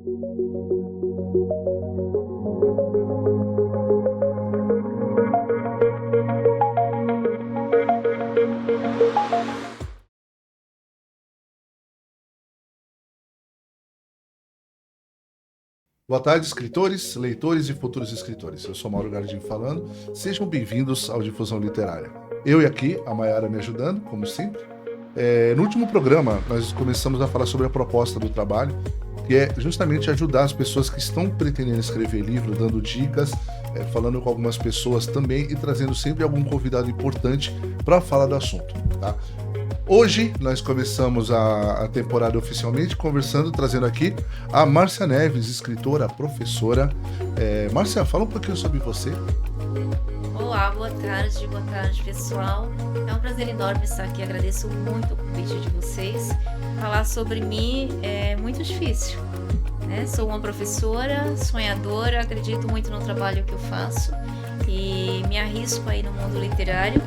Boa tarde, escritores, leitores e futuros escritores. Eu sou Mauro Gardim falando. Sejam bem-vindos ao Difusão Literária. Eu e aqui, a Mayara me ajudando, como sempre. No último programa, nós começamos a falar sobre a proposta do trabalho, que é justamente ajudar as pessoas que estão pretendendo escrever livro, dando dicas, falando com algumas pessoas também e trazendo sempre algum convidado importante para falar do assunto, tá? Hoje nós começamos a temporada oficialmente trazendo aqui a Márcia Neves, escritora, professora. Márcia, fala um pouquinho sobre você. Olá, boa tarde pessoal. É um prazer enorme estar aqui, agradeço muito o convite de vocês. Falar sobre mim é muito difícil, né? Sou uma professora, sonhadora, acredito muito no trabalho que eu faço e me arrisco aí no mundo literário,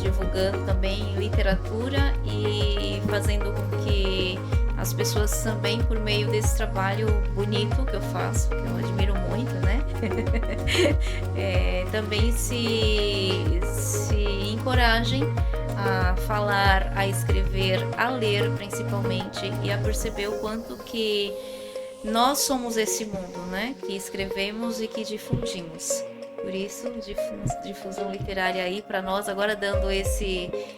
divulgando também literatura e fazendo com que as pessoas também, por meio desse trabalho bonito que eu faço, que eu admiro muito, né? Também se encorajem a falar, a escrever, a ler principalmente e a perceber o quanto que nós somos esse mundo, né? Que escrevemos e que difundimos. Por isso, difusão literária aí para nós, agora dando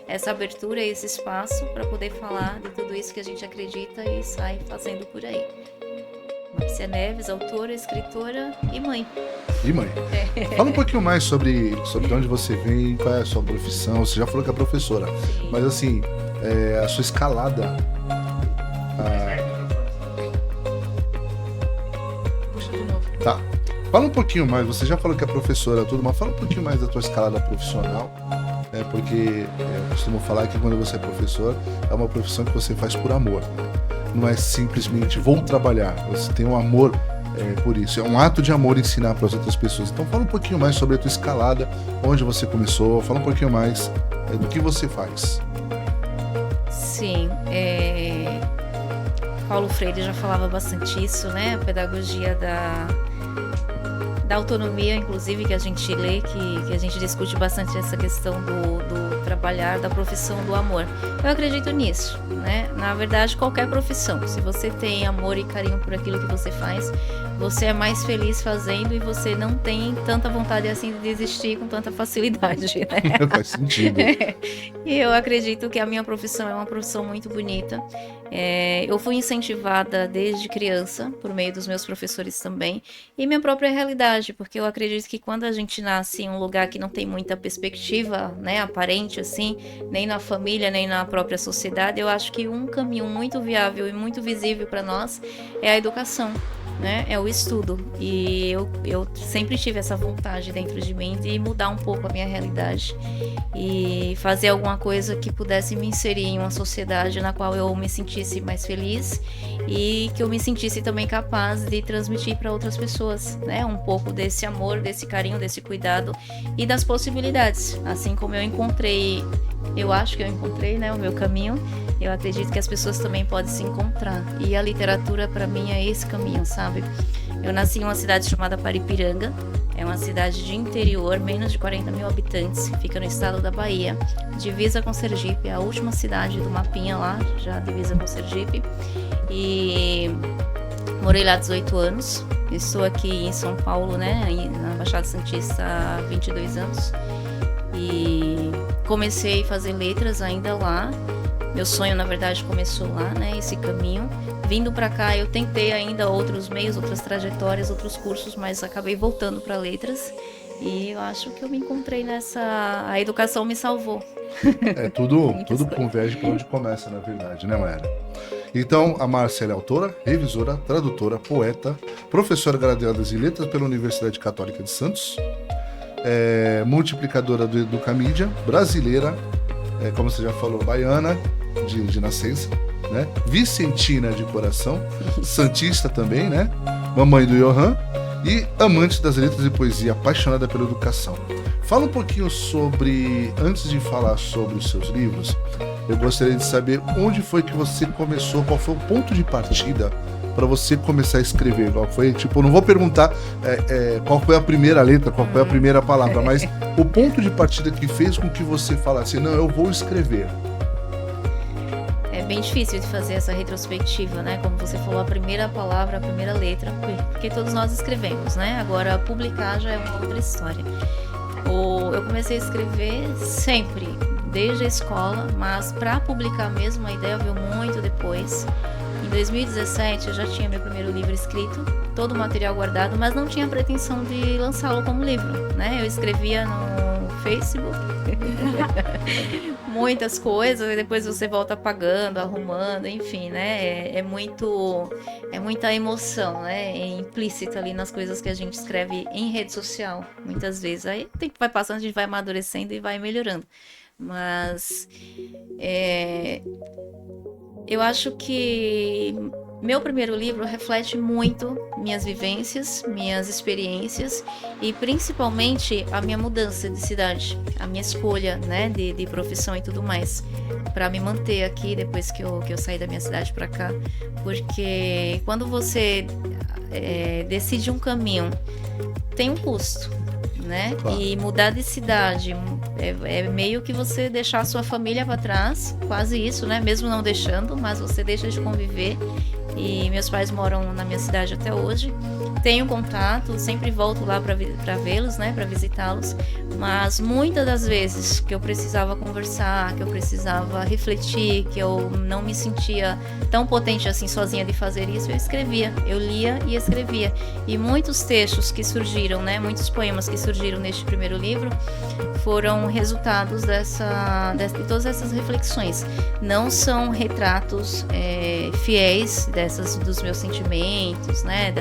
essa abertura, esse espaço para poder falar de tudo isso que a gente acredita e sai fazendo por aí. Márcia Neves, autora, escritora e mãe. E mãe. Fala um pouquinho mais sobre de onde você vem, qual é a sua profissão. Você já falou que é professora, sim. Mas assim, a sua escalada... Puxa de novo. Tá. Fala um pouquinho mais, você já falou que é professora tudo, mas fala um pouquinho mais da tua escalada profissional, porque eu costumo falar que quando você é professor, é uma profissão que você faz por amor. Não é simplesmente vou trabalhar, você tem um amor por isso. É um ato de amor ensinar para as outras pessoas. Então fala um pouquinho mais sobre a tua escalada, onde você começou, fala um pouquinho mais do que você faz. Sim, Paulo Freire já falava bastante isso, né? A pedagogia da autonomia, inclusive, que a gente lê, que a gente discute bastante essa questão do trabalhar, da profissão do amor. Eu acredito nisso, né? Na verdade, qualquer profissão, se você tem amor e carinho por aquilo que você faz, você é mais feliz fazendo e você não tem tanta vontade assim de desistir com tanta facilidade, né? Faz sentido. E eu acredito que a minha profissão é uma profissão muito bonita. Eu fui incentivada desde criança, por meio dos meus professores também, e minha própria realidade, porque eu acredito que quando a gente nasce em um lugar que não tem muita perspectiva, né, aparente assim, nem na família, nem na própria sociedade, eu acho que um caminho muito viável e muito visível para nós é a educação, né? É o estudo. E eu sempre tive essa vontade dentro de mim de mudar um pouco a minha realidade e fazer alguma coisa que pudesse me inserir em uma sociedade na qual eu me sentisse mais feliz e que eu me sentisse também capaz de transmitir para outras pessoas, né? Um pouco desse amor, desse carinho, desse cuidado e das possibilidades. Assim como eu acho que eu encontrei, né, o meu caminho, eu acredito que as pessoas também podem se encontrar. E a literatura, para mim, é esse caminho, sabe? Eu nasci em uma cidade chamada Paripiranga. É uma cidade de interior, menos de 40 mil habitantes, fica no estado da Bahia, divisa com Sergipe, é a última cidade do mapinha lá, já divisa com Sergipe. E morei lá 18 anos. Estou aqui em São Paulo, né, na Baixada Santista há 22 anos. E comecei a fazer letras ainda lá. Meu sonho, na verdade, começou lá, né, esse caminho. Vindo para cá, eu tentei ainda outros meios, outras trajetórias, outros cursos, mas acabei voltando para letras. E eu acho que eu me encontrei nessa... A educação me salvou. Tudo converge para onde começa, na verdade, né, Mayara? Então, a Márcia é autora, revisora, tradutora, poeta, professora graduada em letras pela Universidade Católica de Santos, multiplicadora do Educamídia, brasileira, como você já falou, baiana de nascença, né? Vicentina de coração, santista também, né? Mamãe do Johan e amante das letras e poesia, apaixonada pela educação. Fala um pouquinho sobre, antes de falar sobre os seus livros, eu gostaria de saber onde foi que você começou, qual foi o ponto de partida para você começar a escrever? Qual foi, tipo, eu não vou perguntar qual foi a primeira letra, qual foi a primeira palavra, mas o ponto de partida que fez com que você falasse, não, eu vou escrever. É bem difícil de fazer essa retrospectiva, né? Como você falou, a primeira palavra, a primeira letra, porque todos nós escrevemos, né? Agora, publicar já é uma outra história. Eu comecei a escrever sempre, desde a escola, mas para publicar mesmo, a ideia veio muito depois. Em 2017 eu já tinha meu primeiro livro escrito, todo o material guardado, mas não tinha pretensão de lançá-lo como livro, né? Eu escrevia no Facebook muitas coisas e depois você volta apagando, arrumando, enfim, né? É muita emoção, né? É implícita ali nas coisas que a gente escreve em rede social, muitas vezes. Aí o tempo vai passando, a gente vai amadurecendo e vai melhorando. Mas eu acho que meu primeiro livro reflete muito minhas vivências, minhas experiências e principalmente a minha mudança de cidade, a minha escolha, né, de profissão e tudo mais, para me manter aqui depois que eu saí da minha cidade para cá, porque quando você decide um caminho, tem um custo, né? Claro. E mudar de cidade é meio que você deixar a sua família para trás, quase isso, né? Mesmo não deixando, mas você deixa de conviver. E meus pais moram na minha cidade até hoje. Tenho contato, sempre volto lá para vê-los, né? Para visitá-los. Mas muitas das vezes que eu precisava conversar, que eu precisava refletir, que eu não me sentia tão potente assim sozinha de fazer isso, eu escrevia. Eu lia e escrevia. E muitos textos que surgiram, né? Muitos poemas que surgiram neste primeiro livro foram resultados de todas essas reflexões. Não são retratos fiéis dos meus sentimentos, né?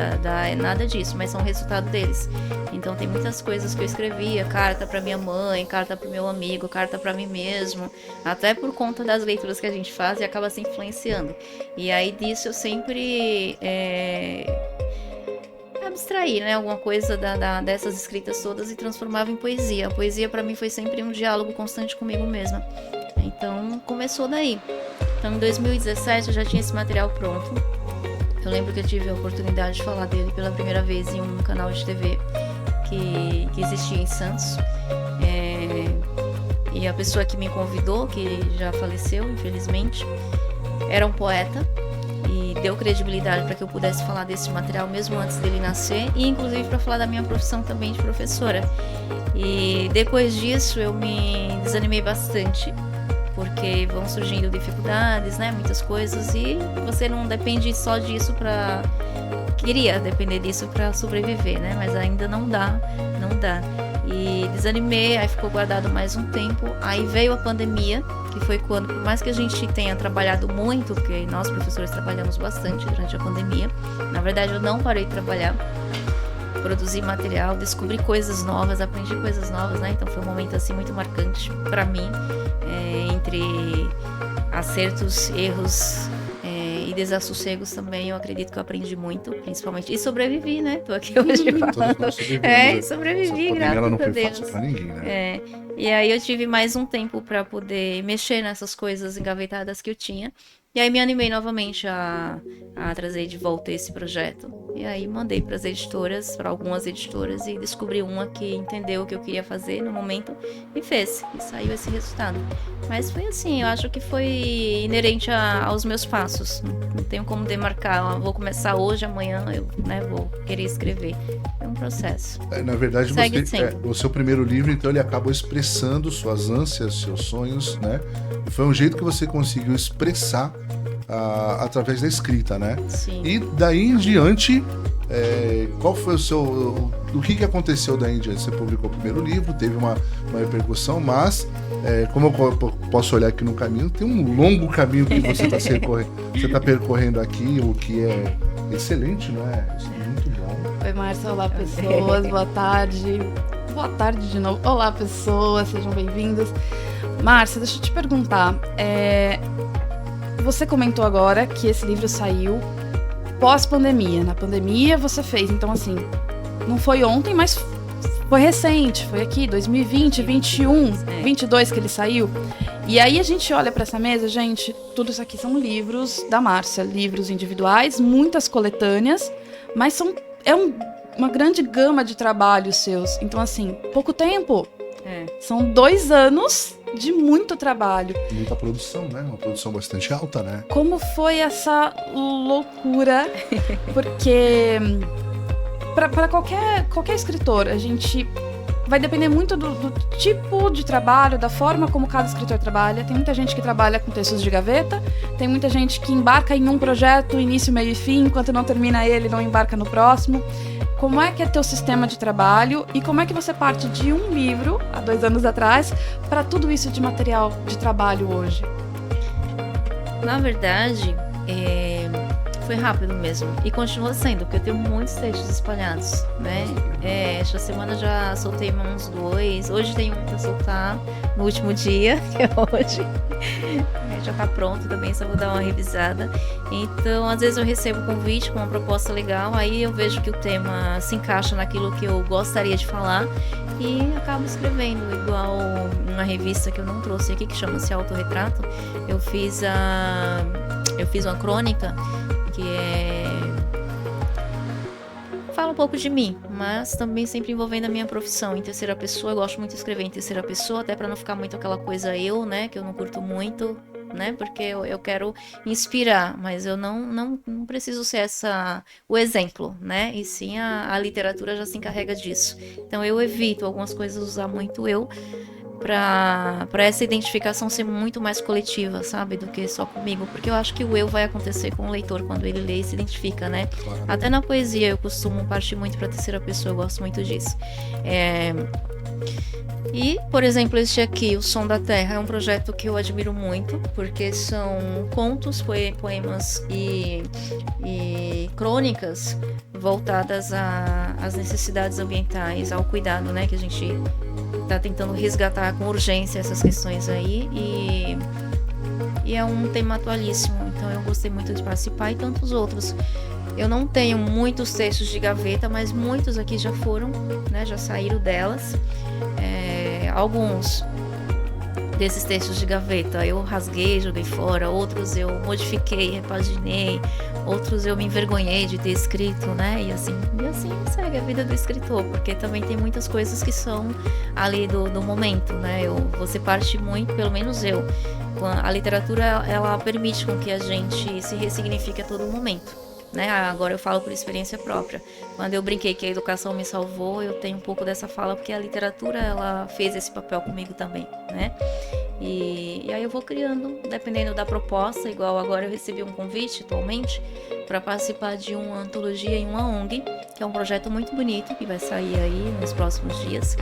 Nada disso, mas são resultado deles. Então tem muitas coisas que eu escrevia, carta para minha mãe, carta para meu amigo, carta para mim mesmo, até por conta das leituras que a gente faz e acaba se influenciando. E aí disso eu sempre abstraí, né, alguma coisa dessas escritas todas e transformava em poesia. A poesia para mim foi sempre um diálogo constante comigo mesma. Então começou daí. Então em 2017 eu já tinha esse material pronto. Eu lembro que eu tive a oportunidade de falar dele pela primeira vez em um canal de TV que existia em Santos. E a pessoa que me convidou, que já faleceu, infelizmente, era um poeta e deu credibilidade para que eu pudesse falar desse material mesmo antes dele nascer e inclusive para falar da minha profissão também de professora. E depois disso eu me desanimei bastante, porque vão surgindo dificuldades, né, muitas coisas, e você não depende só disso queria depender disso para sobreviver, né, mas ainda não dá. E desanimei, aí ficou guardado mais um tempo, aí veio a pandemia, que foi quando, por mais que a gente tenha trabalhado muito, porque nós professores trabalhamos bastante durante a pandemia, na verdade eu não parei de trabalhar, produzi material, descobri coisas novas, aprendi coisas novas, né? Então foi um momento assim muito marcante para mim, entre acertos, erros e desassossegos também. Eu acredito que eu aprendi muito, principalmente, e sobrevivi, né? Tô aqui hoje falando. Sobrevivi, graças ela não a foi Deus. fácil pra ninguém, né? E aí eu tive mais um tempo para poder mexer nessas coisas engavetadas que eu tinha. E aí me animei novamente a trazer de volta esse projeto. E aí mandei para as editoras, para algumas editoras, e descobri uma que entendeu o que eu queria fazer no momento e fez. E saiu esse resultado. Mas foi assim, eu acho que foi inerente aos meus passos. Não tenho como demarcar, vou começar hoje, amanhã eu vou querer escrever. É um processo. Na verdade, Segue o seu primeiro livro, então, ele acabou expressando suas ânsias, seus sonhos, né? E foi um jeito que você conseguiu expressar através da escrita, né? Sim. E daí em diante, qual foi o que aconteceu daí em diante? Você publicou o primeiro livro, teve uma repercussão, mas como eu posso olhar aqui no caminho, tem um longo caminho que você está percorrendo aqui, o que é excelente, não é? Isso é muito bom. Oi, Márcia, olá pessoas, boa tarde. Boa tarde de novo. Olá pessoas, sejam bem-vindos. Márcia, deixa eu te perguntar, você comentou agora que esse livro saiu pós-pandemia. Na pandemia você fez, então assim, não foi ontem, mas foi recente, foi aqui, 2020, 2021, 22 que ele saiu. E aí a gente olha para essa mesa, gente, tudo isso aqui são livros da Márcia, livros individuais, muitas coletâneas, mas uma grande gama de trabalhos seus. Então, assim, pouco tempo. São 2 anos de muito trabalho. Muita produção, né? Uma produção bastante alta, né? Como foi essa loucura? Porque para qualquer escritor, a gente vai depender muito do tipo de trabalho, da forma como cada escritor trabalha. Tem muita gente que trabalha com textos de gaveta, tem muita gente que embarca em um projeto, início, meio e fim, enquanto não termina ele, não embarca no próximo. Como é que é teu sistema de trabalho e como é que você parte de um livro, há 2 anos atrás, para tudo isso de material de trabalho hoje? Na verdade, foi rápido mesmo. E continua sendo, porque eu tenho muitos textos espalhados, né? Esta semana já soltei uns 2. Hoje tem um pra soltar no último dia, que é hoje. Já tá pronto também, só vou dar uma revisada. Então, às vezes eu recebo convite com uma proposta legal, aí eu vejo que o tema se encaixa naquilo que eu gostaria de falar e acabo escrevendo. Igual uma revista que eu não trouxe aqui, que chama-se Autorretrato. Eu fiz uma crônica que fala um pouco de mim, mas também sempre envolvendo a minha profissão em terceira pessoa. Eu gosto muito de escrever em terceira pessoa, até para não ficar muito aquela coisa né, que eu não curto muito, né, porque eu quero inspirar, mas eu não preciso ser o exemplo, né, e sim a literatura já se encarrega disso. Então eu evito algumas coisas usar muito eu, para essa identificação ser muito mais coletiva, sabe, do que só comigo, porque eu acho que o eu vai acontecer com o leitor quando ele lê e se identifica, né? Claro. Até na poesia eu costumo partir muito para terceira pessoa, eu gosto muito disso. E, por exemplo, este aqui, O Som da Terra, é um projeto que eu admiro muito, porque são contos, poemas e crônicas voltadas às necessidades ambientais, ao cuidado, né, que a gente está tentando resgatar com urgência essas questões aí, e é um tema atualíssimo, então eu gostei muito de participar, e tantos outros. Eu não tenho muitos textos de gaveta, mas muitos aqui já foram, né, já saíram delas. Alguns desses textos de gaveta eu rasguei, joguei fora, outros eu modifiquei, repaginei, outros eu me envergonhei de ter escrito, né? E assim segue a vida do escritor, porque também tem muitas coisas que são ali do momento, né? Você parte muito, pelo menos eu. A literatura, ela permite com que a gente se ressignifique a todo momento. Né? Agora eu falo por experiência própria. Quando eu brinquei que a educação me salvou, eu tenho um pouco dessa fala, porque a literatura, ela fez esse papel comigo também, né? E aí eu vou criando, dependendo da proposta. Igual agora eu recebi um convite atualmente para participar de uma antologia em uma ONG, que é um projeto muito bonito, que vai sair aí nos próximos dias.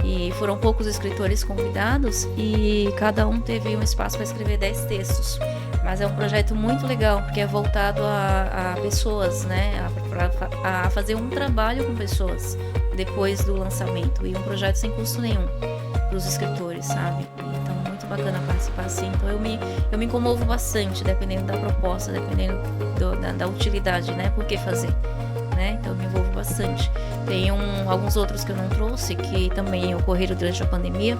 E foram poucos escritores convidados e cada um teve um espaço para escrever 10 textos. Mas é um projeto muito legal, porque é voltado a pessoas, né? A fazer um trabalho com pessoas depois do lançamento. E um projeto sem custo nenhum para os escritores, sabe? Então, muito bacana participar assim. Então, eu me comovo bastante, dependendo da proposta, dependendo da utilidade, né? Por que fazer? Né? Então eu me envolvo bastante. Tem alguns outros que eu não trouxe, que também ocorreram durante a pandemia.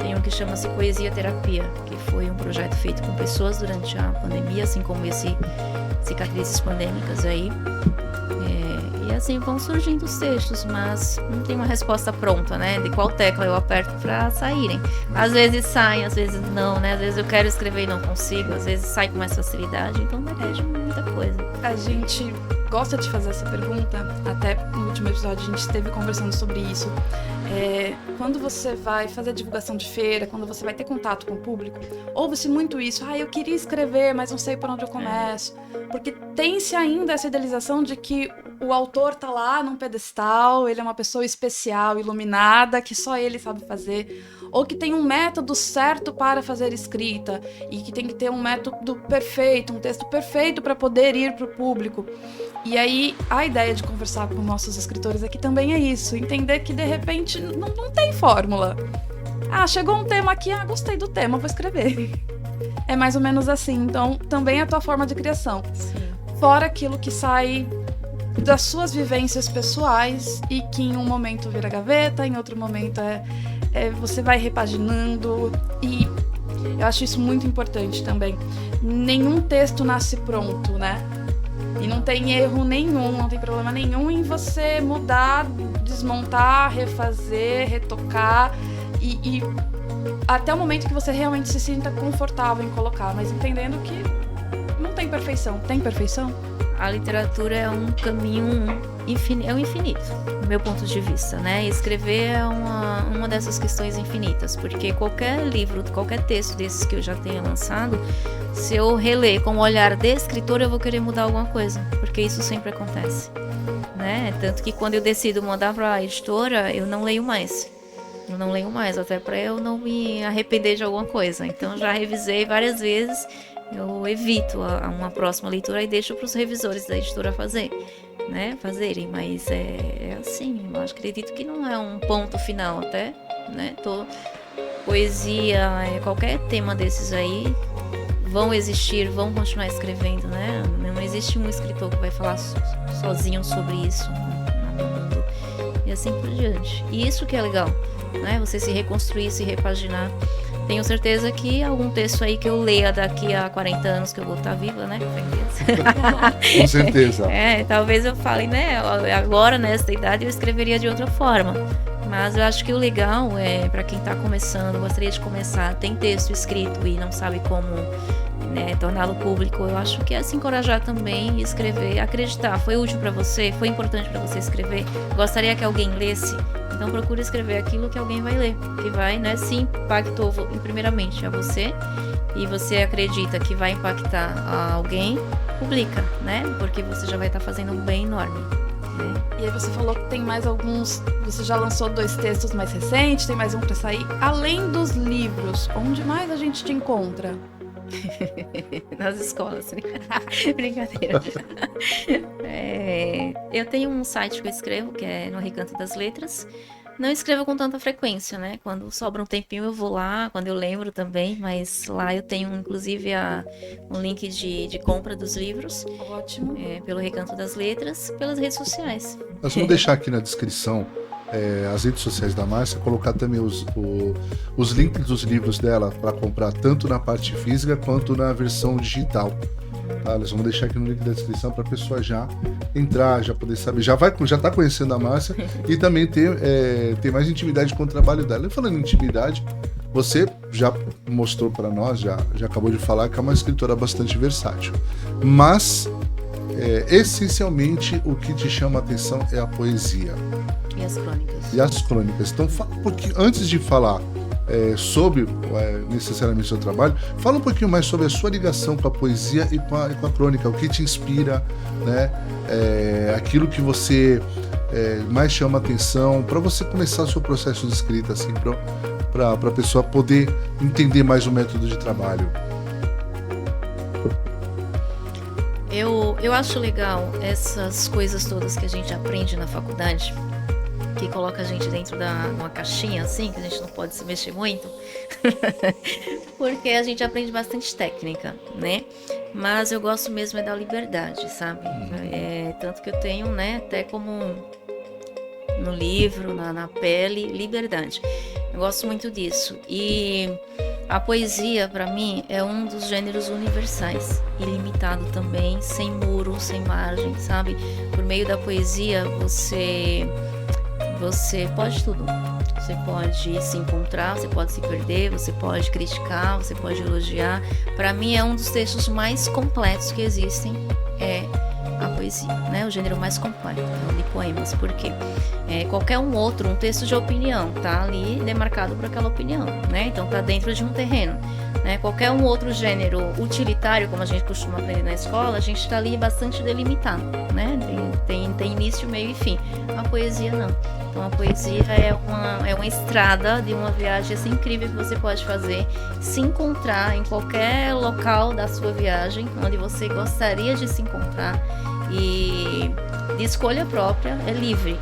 Tem um que chama-se Poesia Terapia, que foi um projeto feito com pessoas durante a pandemia, assim como esse Cicatrizes Pandêmicas aí. E assim vão surgindo os textos, mas não tem uma resposta pronta, né? De qual tecla eu aperto para saírem. Às vezes saem, às vezes não, né? Às vezes eu quero escrever e não consigo, às vezes sai com mais facilidade, então depende de muita coisa. A gente gosta de fazer essa pergunta, até no último episódio a gente esteve conversando sobre isso. Quando você vai fazer divulgação de feira, quando você vai ter contato com o público, ouve-se muito isso, eu queria escrever, mas não sei por onde eu começo. Porque tem-se ainda essa idealização de que o autor tá lá num pedestal, ele é uma pessoa especial, iluminada, que só ele sabe fazer, ou que tem um método certo para fazer escrita, e que tem que ter um método perfeito, um texto perfeito para poder ir para o público. E aí, a ideia de conversar com nossos escritores aqui também é isso, entender que de repente não tem fórmula. Chegou um tema aqui, gostei do tema, vou escrever. É mais ou menos assim, então também é a tua forma de criação. Sim. Fora aquilo que sai das suas vivências pessoais e que em um momento vira gaveta, em outro momento você vai repaginando, e eu acho isso muito importante também. Nenhum texto nasce pronto, né? E não tem erro nenhum, não tem problema nenhum em você mudar, desmontar, refazer, retocar e até o momento que você realmente se sinta confortável em colocar, mas entendendo que não tem perfeição. Tem perfeição? A literatura é um caminho infinito, é o infinito, do meu ponto de vista, né? Escrever é uma dessas questões infinitas, porque qualquer livro, qualquer texto desses que eu já tenha lançado, se eu reler com o olhar de escritor, eu vou querer mudar alguma coisa, porque isso sempre acontece, né? Tanto que quando eu decido mandar para a editora, eu não leio mais. Eu não leio mais, até para eu não me arrepender de alguma coisa. Então já revisei várias vezes. Eu evito uma próxima leitura e deixo para os revisores da editora fazerem, mas é assim, eu acredito que não é um ponto final até, né? Poesia, qualquer tema desses aí vão existir, vão continuar escrevendo, né? Não existe um escritor que vai falar sozinho sobre isso no mundo, e assim por diante. E isso que é legal, né? Você se reconstruir, se repaginar. Tenho certeza que algum texto aí que eu leia daqui a 40 anos, que eu vou estar viva, né? Com certeza. Talvez eu fale, né? Agora, nessa idade, eu escreveria de outra forma. Mas eu acho que o legal é, para quem está começando, gostaria de começar, tem texto escrito e não sabe como, né, torná-lo público, eu acho que é se encorajar também e escrever, acreditar. Foi útil para você? Foi importante para você escrever? Gostaria que alguém lesse? Então procure escrever aquilo que alguém vai ler, que vai, né, se impactou primeiramente a você, e você acredita que vai impactar a alguém, publica, né? Porque você já vai estar fazendo um bem enorme, né? E aí você falou que tem mais alguns, você já lançou 2 textos mais recentes, tem mais um para sair. Além dos livros, onde mais a gente te encontra? Nas escolas. Brincadeira. Eu tenho um site que eu escrevo, que é no Recanto das Letras. Não escrevo com tanta frequência, né? Quando sobra um tempinho eu vou lá, quando eu lembro também, mas lá eu tenho inclusive um link de compra dos livros. Ótimo. Pelo Recanto das Letras, pelas redes sociais. Nós vamos deixar aqui na descrição as redes sociais da Márcia, colocar também os links dos livros dela para comprar tanto na parte física quanto na versão digital. Tá? Nós vamos deixar aqui no link da descrição para a pessoa já entrar, já poder saber, já está conhecendo a Márcia e também ter mais intimidade com o trabalho dela. E falando em intimidade, você já mostrou para nós, já acabou de falar que é uma escritora bastante versátil, mas essencialmente o que te chama a atenção é a poesia. E as crônicas. Então fala um pouquinho, antes de falar sobre necessariamente o seu trabalho, fala um pouquinho mais sobre a sua ligação com a poesia e com a crônica, o que te inspira, né? Aquilo que você mais chama a atenção para você começar o seu processo de escrita, assim, para a pessoa poder entender mais o método de trabalho. Eu acho legal essas coisas todas que a gente aprende na faculdade, que coloca a gente dentro de uma caixinha assim, que a gente não pode se mexer muito, porque a gente aprende bastante técnica, né? Mas eu gosto mesmo da liberdade, sabe? Tanto que eu tenho, né, até como no livro, na pele, liberdade. Eu gosto muito disso. E a poesia, para mim, é um dos gêneros universais, ilimitado também, sem muro, sem margem, sabe? Por meio da poesia, você pode tudo. Você pode se encontrar, você pode se perder, você pode criticar, você pode elogiar. Para mim é um dos textos mais completos que existem, a poesia, né? O gênero mais completo de poemas, porque qualquer um texto de opinião tá ali demarcado por aquela opinião, né? Então tá dentro de um terreno, né? Qualquer um outro gênero utilitário, como a gente costuma aprender na escola, a gente está ali bastante delimitado, né? Tem início, meio e fim. A poesia não. Então a poesia é uma estrada de uma viagem assim, incrível que você pode fazer, se encontrar em qualquer local da sua viagem, onde você gostaria de se encontrar, e de escolha própria, é livre.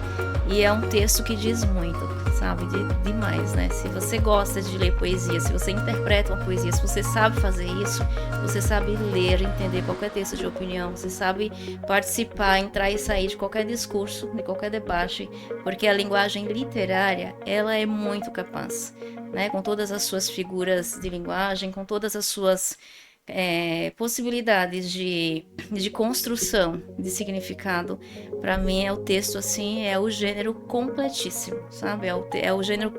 E é um texto que diz muito, sabe? Demais, né? Se você gosta de ler poesia, se você interpreta uma poesia, se você sabe fazer isso, você sabe ler, entender qualquer texto de opinião, você sabe participar, entrar e sair de qualquer discurso, de qualquer debate, porque a linguagem literária, ela é muito capaz, né? Com todas as suas figuras de linguagem, com todas as suas possibilidades de construção de significado. Para mim, o texto, assim, é o gênero completíssimo, sabe? É o gênero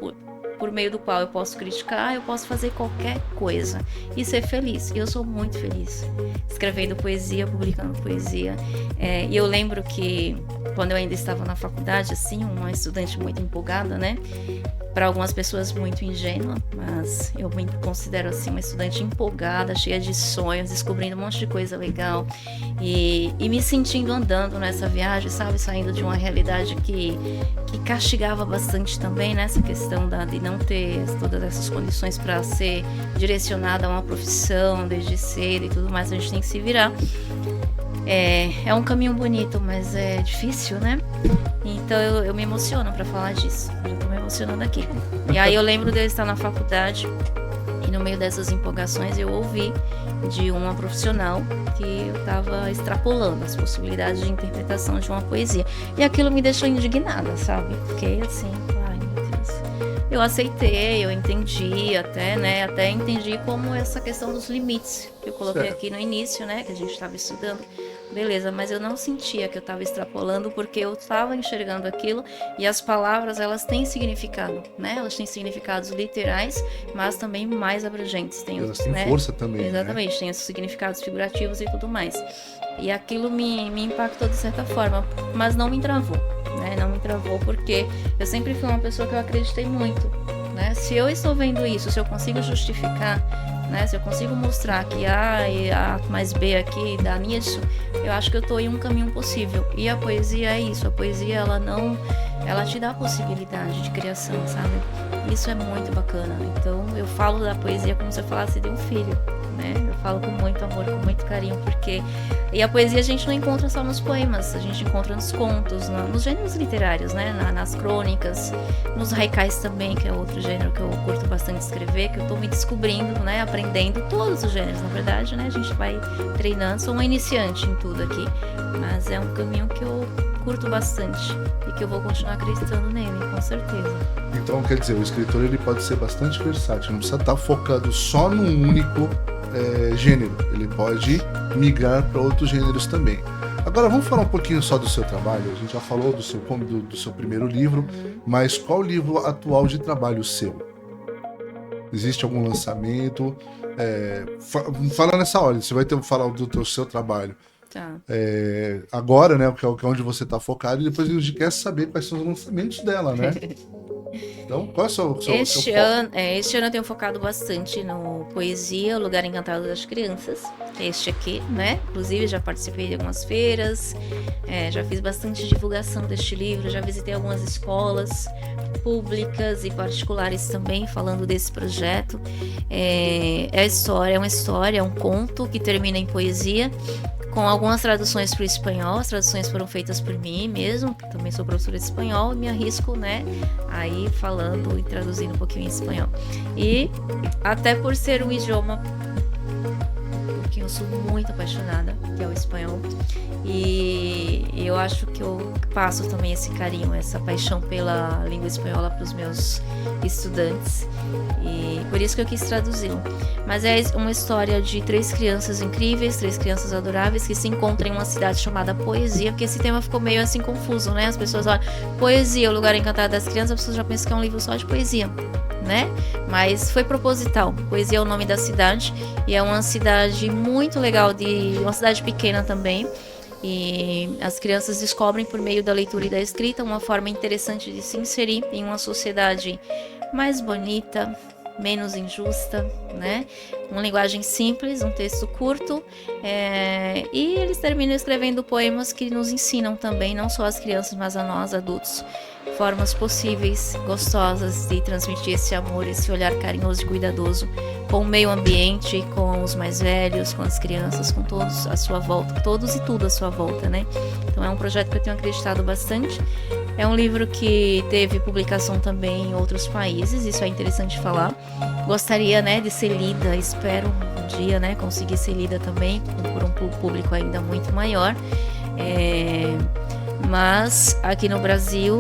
por meio do qual eu posso criticar, eu posso fazer qualquer coisa e ser feliz. E eu sou muito feliz escrevendo poesia, publicando poesia. E eu lembro que quando eu ainda estava na faculdade, assim, uma estudante muito empolgada, né? Para algumas pessoas muito ingênua, mas eu me considero assim uma estudante empolgada, cheia de sonhos, descobrindo um monte de coisa legal e me sentindo andando nessa viagem, sabe, saindo de uma realidade que castigava bastante também, né, essa questão de não ter todas essas condições para ser direcionada a uma profissão desde cedo e tudo mais, a gente tem que se virar. É um caminho bonito, mas é difícil, né? Então eu me emociono para falar disso. Eu tô me emocionando aqui. E aí eu lembro de eu estar na faculdade e no meio dessas empolgações eu ouvi de uma profissional que eu estava extrapolando as possibilidades de interpretação de uma poesia. E aquilo me deixou indignada, sabe? Fiquei assim, ai meu Deus. Eu aceitei, eu entendi até, né? Até entendi como essa questão dos limites que eu coloquei aqui no início, né? Que a gente estava estudando. Beleza, mas eu não sentia que eu estava extrapolando porque eu estava enxergando aquilo e as palavras, elas têm significado, né? Elas têm significados literais, mas também mais abrangentes. Elas têm força também, exatamente, né? Tem esses significados figurativos e tudo mais. E aquilo me impactou de certa forma, mas não me travou, né? Não me travou porque eu sempre fui uma pessoa que eu acreditei muito, né? Se eu estou vendo isso, se eu consigo justificar, né? Se eu consigo mostrar que A e A mais B aqui dá nisso, eu acho que eu estou em um caminho possível. E a poesia é isso. A poesia, ela te dá a possibilidade de criação, sabe? Isso é muito bacana. Então, eu falo da poesia como se eu falasse de um filho, né? Eu falo com muito amor, com muito carinho, porque... E a poesia a gente não encontra só nos poemas, a gente encontra nos contos, nos gêneros literários, né? Nas crônicas, nos haikais também, que é outro gênero que eu curto bastante escrever, que eu tô me descobrindo, né? Aprendendo todos os gêneros, na verdade, né? A gente vai treinando, sou uma iniciante em tudo aqui, mas é um caminho que eu curto bastante e que eu vou continuar acreditando nele, com certeza. Então, quer dizer, o escritor ele pode ser bastante versátil, não precisa estar focado só num único gênero, ele pode migrar para outros gêneros também. Agora, vamos falar um pouquinho só do seu trabalho. A gente já falou do seu primeiro livro, mas qual o livro atual de trabalho seu? Existe algum lançamento? Fala nessa ordem, você vai falar do seu trabalho. Tá. Agora, né, que é onde você está focado, e depois a gente quer saber quais são os lançamentos dela, né? Então, qual é o seu foco? Este ano eu tenho focado bastante no Poesia, O Lugar Encantado das Crianças. Este aqui, né? Inclusive, já participei de algumas feiras, já fiz bastante divulgação deste livro, já visitei algumas escolas públicas e particulares também, falando desse projeto. É uma história, é um conto que termina em poesia, com algumas traduções para o espanhol. As traduções foram feitas por mim mesmo, que também sou professora de espanhol, e me arrisco, né, aí falando e traduzindo um pouquinho em espanhol. E até por ser um idioma que eu sou muito apaixonada, que é o espanhol, e eu acho que eu passo também esse carinho, essa paixão pela língua espanhola para os meus estudantes, e por isso que eu quis traduzi-lo. Mas é uma história de 3 crianças incríveis, 3 crianças adoráveis que se encontram em uma cidade chamada Poesia, porque esse tema ficou meio assim confuso, né? As pessoas olham, Poesia, O Lugar Encantado das Crianças, as pessoas já pensam que é um livro só de poesia, né? Mas foi proposital. Poesia é o nome da cidade e é uma cidade muito legal, uma cidade pequena também. E as crianças descobrem por meio da leitura e da escrita uma forma interessante de se inserir em uma sociedade mais bonita, menos injusta, né? Uma linguagem simples, um texto curto, e eles terminam escrevendo poemas que nos ensinam também, não só as crianças, mas a nós, adultos, formas possíveis, gostosas de transmitir esse amor, esse olhar carinhoso e cuidadoso com o meio ambiente, com os mais velhos, com as crianças, com todos à sua volta, todos e tudo à sua volta, né? Então é um projeto que eu tenho acreditado bastante. É um livro que teve publicação também em outros países, isso é interessante falar. Gostaria, né, de ser lida, espero um dia, né, conseguir ser lida também por um público ainda muito maior. Mas aqui no Brasil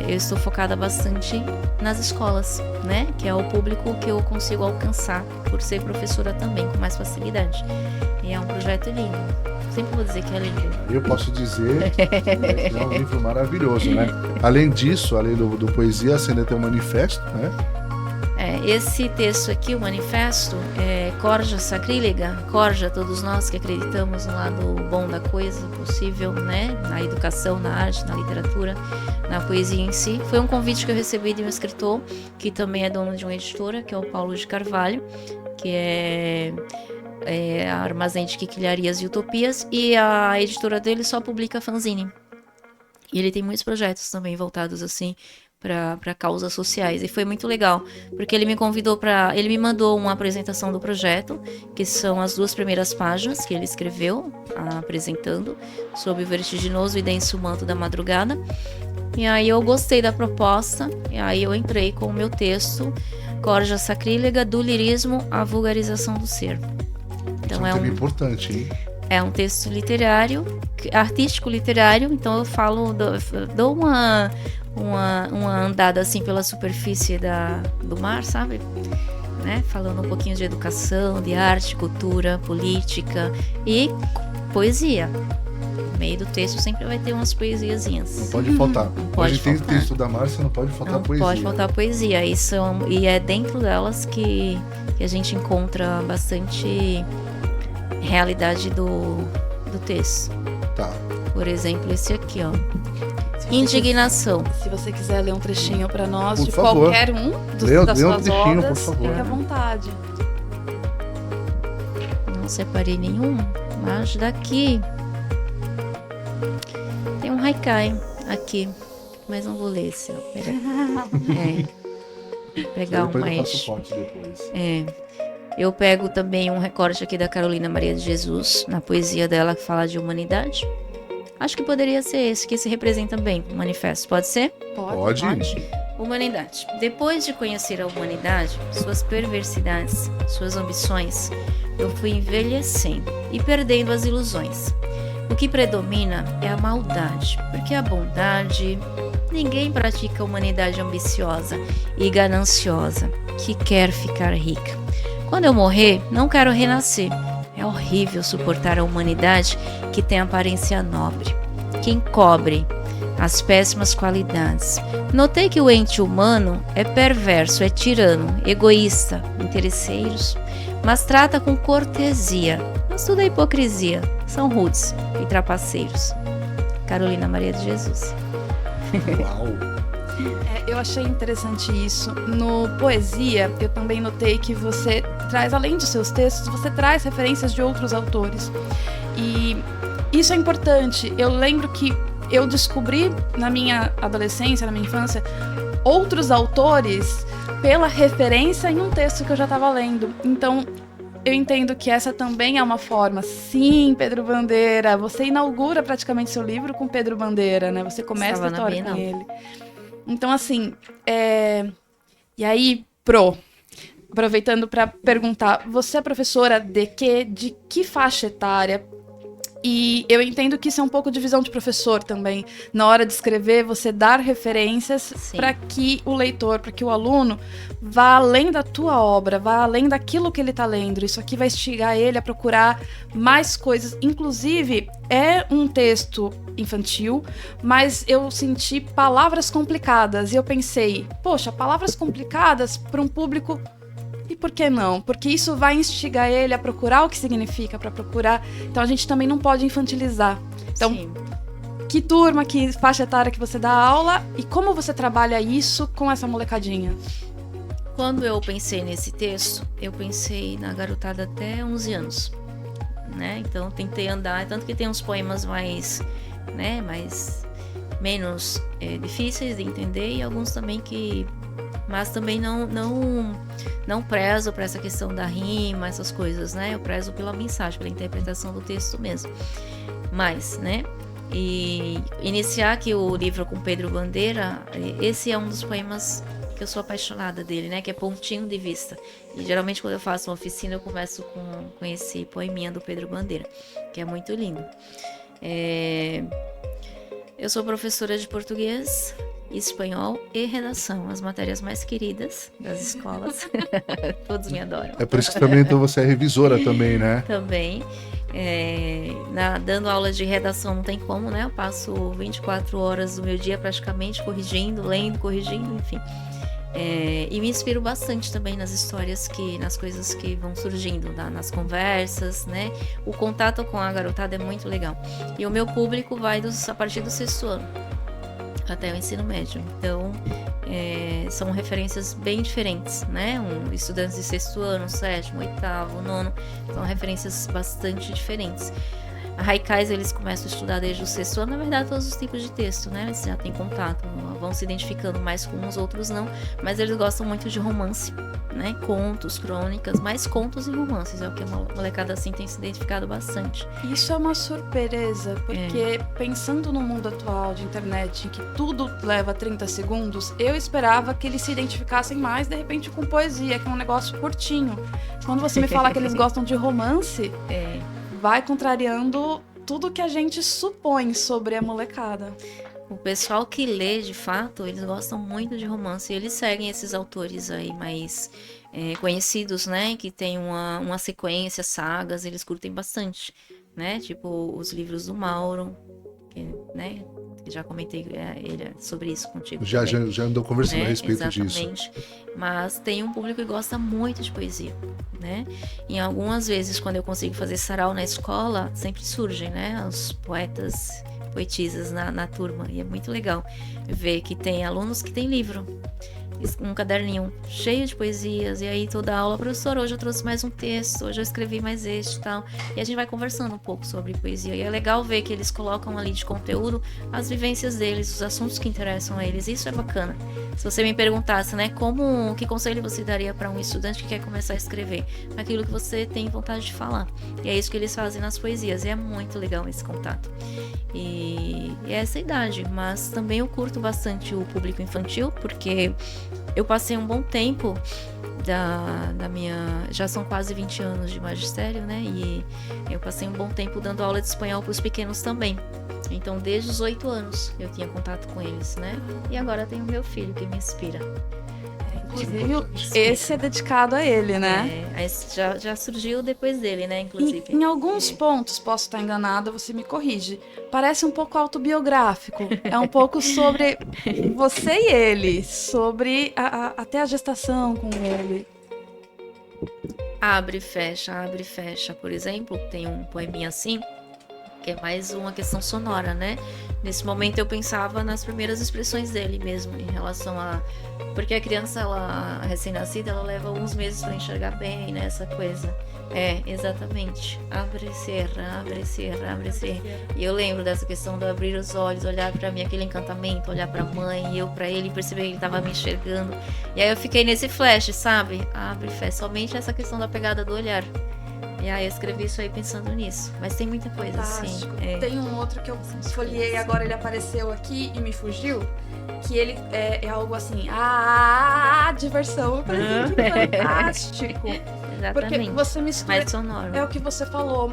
eu estou focada bastante nas escolas, né? Que é o público que eu consigo alcançar por ser professora também, com mais facilidade. E é um projeto lindo. Sempre vou dizer que é lindo. Eu posso dizer que é um livro maravilhoso, né? Além disso, além do poesia, você ainda tem um manifesto, né? Esse texto aqui, o manifesto, é Corja Sacrílega, Corja, todos nós que acreditamos no lado bom da coisa possível, né? Na educação, na arte, na literatura, na poesia em si. Foi um convite que eu recebi de um escritor, que também é dono de uma editora, que é o Paulo de Carvalho, que é Armazém de Quinquilharias e Utopias, e a editora dele só publica fanzine. E ele tem muitos projetos também voltados assim para causas sociais, e foi muito legal, porque ele me convidou ele me mandou uma apresentação do projeto, que são as 2 primeiras páginas que ele escreveu, apresentando sobre o vertiginoso e denso manto da madrugada. E aí eu gostei da proposta, e aí eu entrei com o meu texto, Corja Sacrílega, do lirismo à vulgarização do ser. Então é um tema importante, hein? É um texto literário, artístico literário, então eu falo, dou uma andada assim pela superfície do mar, sabe? Né? Falando um pouquinho de educação, de arte, cultura, política e poesia. No meio do texto sempre vai ter umas poesiazinhas. Não pode faltar. Não pode Hoje faltar. tem texto da Márcia, não pode faltar poesia. Não pode faltar poesia. E é dentro delas que a gente encontra bastante realidade do texto. Tá. Por exemplo, esse aqui, ó. Indignação. Se você quiser ler um trechinho para nós, Por de favor. qualquer um das Lê um suas trechinho, obras, por favor. fique à vontade. Não separei nenhum, mas daqui tem um haikai aqui, mas não vou ler esse, ó. Pegar um Depois eu mais. faço forte depois. Eu pego também um recorte aqui da Carolina Maria de Jesus, na poesia dela que fala de humanidade. Acho que poderia ser esse, que se representa bem o manifesto. Pode ser? Pode. Humanidade. Depois de conhecer a humanidade, suas perversidades, suas ambições, eu fui envelhecendo e perdendo as ilusões. O que predomina é a maldade, porque a bondade... Ninguém pratica a humanidade ambiciosa e gananciosa, que quer ficar rica. Quando eu morrer, não quero renascer. É horrível suportar a humanidade que tem aparência nobre, que encobre as péssimas qualidades. Notei que o ente humano é perverso, é tirano, egoísta, interesseiros, mas trata com cortesia. Mas tudo é hipocrisia. São rudes e trapaceiros. Carolina Maria de Jesus. Uau. Eu achei interessante isso. No Poesia, eu também notei que você traz, além de seus textos, você traz referências de outros autores. E isso é importante. Eu lembro que eu descobri na minha adolescência, na minha infância, outros autores pela referência em um texto que eu já estava lendo. Então, eu entendo que essa também é uma forma. Sim, Pedro Bandeira, você inaugura praticamente seu livro com Pedro Bandeira, né? Você começa a história com ele. Então, assim, e aí, aproveitando para perguntar, você é professora de quê? De que faixa etária? E eu entendo que isso é um pouco de visão de professor também. Na hora de escrever, você dar referências para que o leitor, para que o aluno vá além da tua obra, vá além daquilo que ele está lendo. Isso aqui vai instigar ele a procurar mais coisas. Inclusive, é um texto infantil, mas eu senti palavras complicadas. E eu pensei, poxa, palavras complicadas para um público... E por que não? Porque isso vai instigar ele a procurar o que significa, para procurar. Então a gente também não pode infantilizar. Então, sim. Que turma, que faixa etária que você dá aula e como você trabalha isso com essa molecadinha? Quando eu pensei nesse texto, eu pensei na garotada até 11 anos, né? Então tentei andar, tanto que tem uns poemas mais, né, menos difíceis de entender e alguns também que... Mas também não prezo para essa questão da rima, essas coisas, né? Eu prezo pela mensagem, pela interpretação do texto mesmo. Mas, né? E iniciar aqui o livro com Pedro Bandeira, esse é um dos poemas que eu sou apaixonada dele, né? Que é Pontinho de Vista. E geralmente quando eu faço uma oficina eu começo com esse poeminha do Pedro Bandeira, que é muito lindo. Eu sou professora de português, espanhol e redação, as matérias mais queridas das escolas. Todos me adoram. É por isso que também então você é revisora também, né? Também. Dando aula de redação não tem como, né? Eu passo 24 horas do meu dia praticamente corrigindo, lendo, corrigindo, enfim. E me inspiro bastante também nas histórias, nas coisas que vão surgindo, nas conversas, né? O contato com a garotada é muito legal. E o meu público vai a partir do 6º ano até o ensino médio. Então, são referências bem diferentes, né? Estudantes de 6º ano, 7º, 8º, 9º, são referências bastante diferentes. A Haikais, eles começam a estudar desde o 6º ano, na verdade, todos os tipos de texto, né? Eles já têm contato, vão se identificando mais com uns, outros não, mas eles gostam muito de romance, né? Contos, crônicas, mais contos e romances, é o que a molecada assim tem se identificado bastante. Isso é uma surpresa, porque pensando no mundo atual de internet, em que tudo leva 30 segundos, eu esperava que eles se identificassem mais, de repente, com poesia, que é um negócio curtinho. Quando você me fala que eles gostam de romance, vai contrariando tudo que a gente supõe sobre a molecada. O pessoal que lê, de fato, eles gostam muito de romance. E eles seguem esses autores aí mais conhecidos, né? Que tem uma sequência, sagas, eles curtem bastante, né? Tipo os livros do Mauro, né? Já comentei sobre isso contigo. Já andou conversando a respeito Exatamente. Disso. Mas tem um público que gosta muito de poesia, né? E algumas vezes, quando eu consigo fazer sarau na escola, sempre surgem, né? Os poetas, poetisas na turma. E é muito legal ver que tem alunos que têm livro. Um caderninho cheio de poesias, e aí toda aula, professor, hoje eu trouxe mais um texto, hoje eu escrevi mais este e tal, e a gente vai conversando um pouco sobre poesia, e é legal ver que eles colocam ali de conteúdo as vivências deles, os assuntos que interessam a eles, isso é bacana. Se você me perguntasse, né, que conselho você daria para um estudante que quer começar a escrever? Aquilo que você tem vontade de falar, e é isso que eles fazem nas poesias, e é muito legal esse contato. E é essa idade, mas também eu curto bastante o público infantil, porque eu passei um bom tempo da minha... Já são quase 20 anos de magistério, né? E eu passei um bom tempo dando aula de espanhol para os pequenos também. Então, desde os 8 anos eu tinha contato com eles, né? E agora tenho meu filho que me inspira. Inclusive, esse é dedicado a ele, né? Já surgiu depois dele, né? Inclusive. Em alguns pontos, posso estar enganada, você me corrige. Parece um pouco autobiográfico. É um pouco sobre você e ele, sobre até a gestação com ele. Abre e fecha, abre e fecha. Por exemplo, tem um poeminha assim, que é mais uma questão sonora, né? Nesse momento eu pensava nas primeiras expressões dele mesmo, em relação a... Porque a criança, ela recém-nascida, ela leva alguns meses para enxergar bem, né? Essa coisa. Exatamente. Abre, cerra, abre, cerra, abre, cerra. E eu lembro dessa questão do abrir os olhos, olhar para mim, aquele encantamento, olhar para a mãe, e eu para ele, perceber que ele estava me enxergando. E aí eu fiquei nesse flash, sabe? Abre, fecha. Somente essa questão da pegada do olhar. E aí eu escrevi isso aí pensando nisso. Mas tem muita coisa assim. Tem um outro que eu folhei agora, ele apareceu aqui e me fugiu. Que ele é algo assim, diversão. Eu falei, que fantástico. Exatamente. Porque você mistura. Mais sonoro. É o que você falou.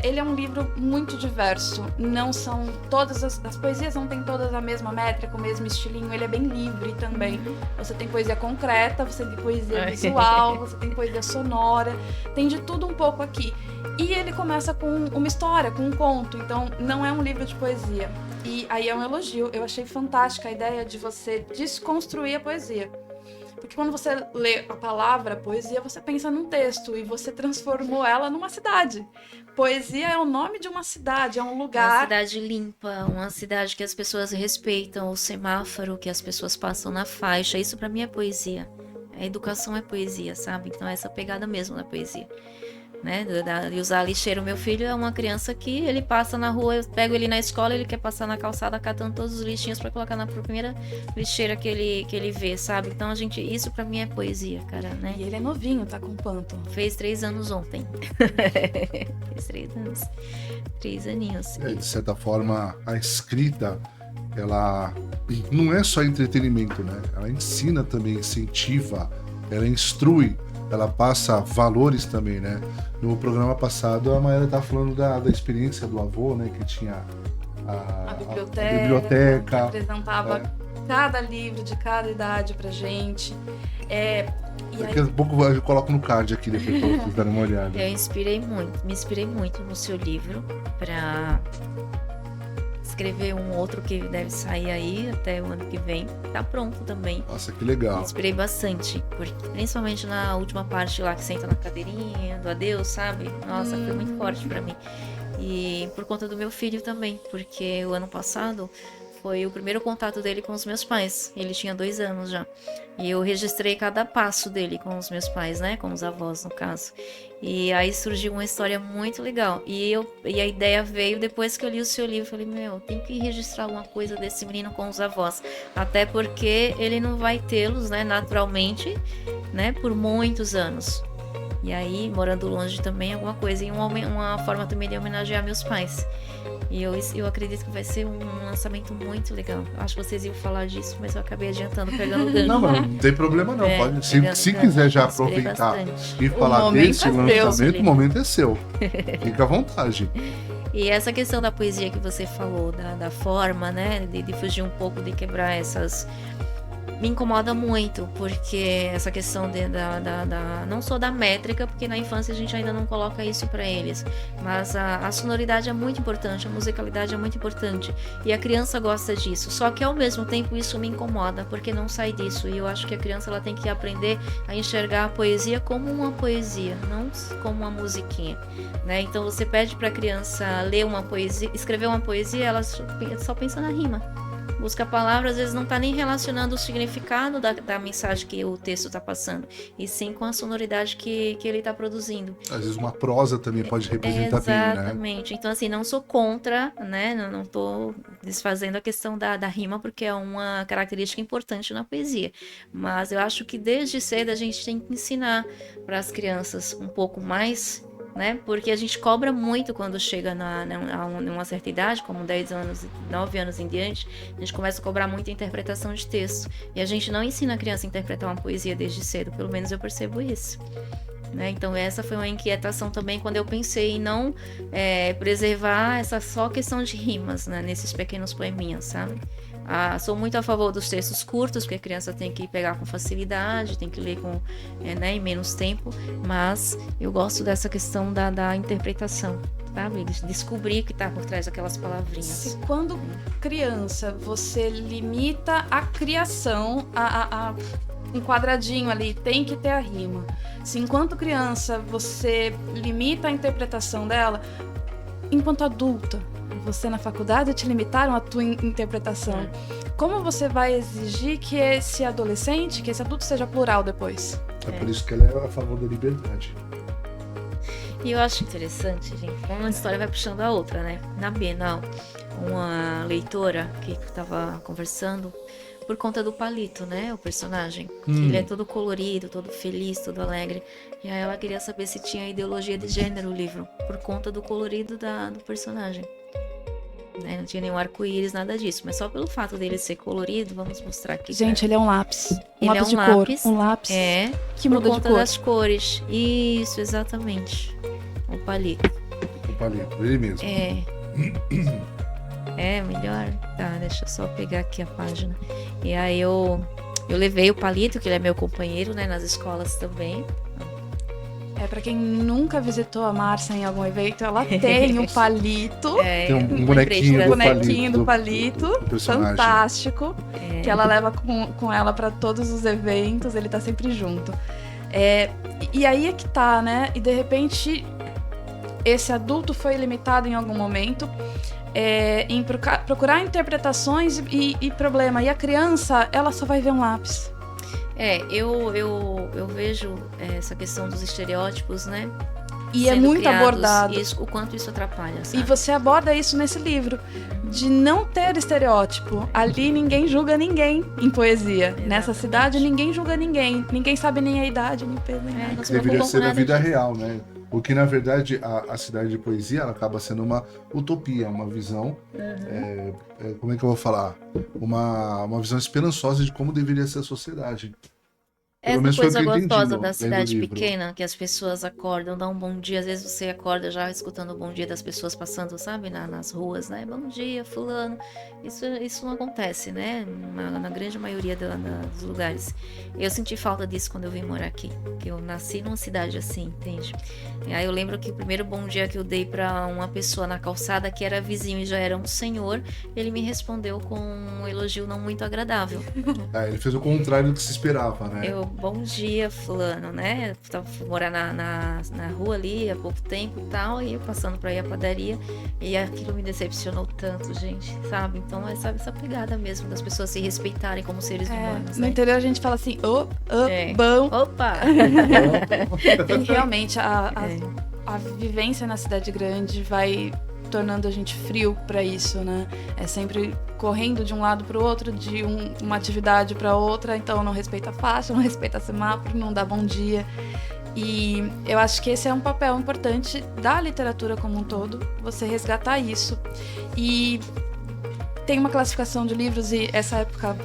Ele é um livro muito diverso. Não são todas as poesias não tem todas a mesma métrica, o mesmo estilinho. Ele é bem livre também. Você tem poesia concreta, você tem poesia visual, você tem poesia sonora. Tem de tudo um pouco aqui. E ele começa com uma história, com um conto. Então, não é um livro de poesia. E aí é um elogio. Eu achei fantástica a ideia de você desconstruir a poesia. Porque quando você lê a palavra poesia, você pensa num texto e você transformou ela numa cidade. Poesia é o nome de uma cidade, é um lugar... Uma cidade limpa, uma cidade que as pessoas respeitam, o semáforo que as pessoas passam na faixa. Isso pra mim é poesia. A educação é poesia, sabe? Então é essa pegada mesmo da poesia. né? De usar a lixeira. O meu filho é uma criança que ele passa na rua, eu pego ele na escola, ele quer passar na calçada catando todos os lixinhos para colocar na primeira lixeira que ele vê, sabe? Então, isso pra mim é poesia, cara, né? E ele é novinho, tá com quanto? Fez 3 anos ontem. Fez 3 anos. 3 aninhos. De certa forma, a escrita, ela não é só entretenimento, né? Ela ensina também, incentiva, ela instrui, ela passa valores também, né? No programa passado, a Mayara estava falando da experiência do avô, né? Que tinha a biblioteca. Que apresentava cada livro de cada idade pra gente. Daqui a pouco eu coloco no card aqui, depois pra vocês darem uma olhada. Eu me inspirei muito no seu livro para escrever um outro que deve sair aí até o ano que vem. Tá pronto também. Nossa, que legal. Me inspirei bastante, principalmente na última parte lá que senta na cadeirinha do adeus, sabe? Nossa, foi muito forte pra mim. E por conta do meu filho também, porque o ano passado foi o primeiro contato dele com os meus pais. Ele tinha 2 anos já. E eu registrei cada passo dele com os meus pais, né? Com os avós, no caso. E aí surgiu uma história muito legal. E a ideia veio depois que eu li o seu livro. Eu falei, tem que registrar alguma coisa desse menino com os avós. Até porque ele não vai tê-los, né? Naturalmente, né? Por muitos anos. E aí, morando longe também, alguma coisa. E uma forma também de homenagear meus pais. E eu acredito que vai ser um lançamento muito legal. Acho que vocês iam falar disso, mas eu acabei adiantando, pegando o gancho. Não, mas não tem problema não. Pode, se quiser já aproveitar e falar desse lançamento, o momento é seu. Fica à vontade. E essa questão da poesia que você falou, da forma, né? De fugir um pouco, de quebrar essas... Me incomoda muito, porque essa questão não só da métrica, porque na infância a gente ainda não coloca isso para eles, mas a sonoridade é muito importante, a musicalidade é muito importante, e a criança gosta disso, só que ao mesmo tempo isso me incomoda, porque não sai disso, e eu acho que a criança ela tem que aprender a enxergar a poesia como uma poesia, não como uma musiquinha, né? Então você pede para a criança ler uma poesia, escrever uma poesia, ela só pensa na rima. Busca palavras, às vezes não está nem relacionando o significado da mensagem que o texto está passando, e sim com a sonoridade que ele está produzindo. Às vezes uma prosa também pode representar bem, né? Exatamente. Então, assim, não sou contra, né? Não estou desfazendo a questão da rima, porque é uma característica importante na poesia. Mas eu acho que desde cedo a gente tem que ensinar para as crianças um pouco mais, né? Porque a gente cobra muito quando chega a uma certa idade, como 10 anos, 9 anos em diante, a gente começa a cobrar muito a interpretação de texto. E a gente não ensina a criança a interpretar uma poesia desde cedo, pelo menos eu percebo isso. Né? Então essa foi uma inquietação também quando eu pensei em não preservar essa só questão de rimas, né? Nesses pequenos poeminhas, sabe? Sou muito a favor dos textos curtos, porque a criança tem que pegar com facilidade, tem que ler em menos tempo, mas eu gosto dessa questão da interpretação, sabe? Descobrir o que está por trás daquelas palavrinhas. Se quando criança você limita a criação a um quadradinho ali, tem que ter a rima. Se enquanto criança você limita a interpretação dela, enquanto adulta, você na faculdade te limitaram a tua interpretação. Como você vai exigir que esse adolescente, que esse adulto seja plural depois? É por isso que ela é a favor da liberdade. E eu acho interessante, gente, uma história vai puxando a outra, né? Na Bienal, uma leitora que estava conversando, por conta do Palito, né? O personagem. Ele é todo colorido, todo feliz, todo alegre. E aí ela queria saber se tinha ideologia de gênero o livro, por conta do colorido do personagem. Né? Não tinha nenhum arco-íris, nada disso. Mas só pelo fato dele ser colorido, vamos mostrar aqui. Gente, ele é um lápis. Ele lápis é um de lápis. Cor. Um lápis que muda por conta de cor. das cores. Isso, exatamente. O Palito. O Palito, ele mesmo. Melhor. Tá, deixa eu só pegar aqui a página. E aí eu levei o Palito, que ele é meu companheiro, né, nas escolas também. Pra quem nunca visitou a Márcia em algum evento, ela tem um palito. Tem um bonequinho do palito fantástico, que ela leva com ela para todos os eventos, ele tá sempre junto. E aí é que tá, né? E de repente, esse adulto foi limitado em algum momento em procurar interpretações e problema. E a criança, ela só vai ver um lápis. Eu vejo essa questão dos estereótipos, né? E é sendo muito criados, abordado. o quanto isso atrapalha, sabe? E você aborda isso nesse livro, de não ter estereótipo. Ali ninguém julga ninguém em poesia. Exatamente. Nessa cidade ninguém julga ninguém. Ninguém sabe nem a idade, nem peso, nem nada. Não se Deveria preocupam ser com a nada vida disso. real, né? Porque, na verdade, a cidade de poesia ela acaba sendo uma utopia, uma visão, como é que eu vou falar? Uma visão esperançosa de como deveria ser a sociedade. Pelo Essa menos foi o coisa que eu entendi gostosa no- da lendo o cidade livro. pequena, que as pessoas acordam, dão um bom dia. Às vezes você acorda já escutando o bom dia das pessoas passando, sabe, nas ruas, né? Bom dia, fulano. Isso não acontece, né? Na grande maioria dos lugares. Eu senti falta disso quando eu vim morar aqui, porque eu nasci numa cidade assim, entende? E aí eu lembro que o primeiro bom dia que eu dei pra uma pessoa na calçada, que era vizinho e já era um senhor, ele me respondeu com um elogio não muito agradável. Ele fez o contrário do que se esperava, né? Bom dia, fulano, né? Eu tava morar na rua ali há pouco tempo e tal, e eu passando pra ir à padaria, e aquilo me decepcionou tanto, gente, sabe? Então, essa pegada mesmo das pessoas se respeitarem como seres humanos, No né? interior a gente fala assim, É. bom. Opa! E realmente a vivência na cidade grande vai tornando a gente frio pra isso, né? É sempre correndo de um lado pro outro, de uma atividade pra outra, então não respeita a faixa, não respeita semáforo, não dá bom dia. E eu acho que esse é um papel importante da literatura como um todo, você resgatar isso. E tem uma classificação de livros, e essa época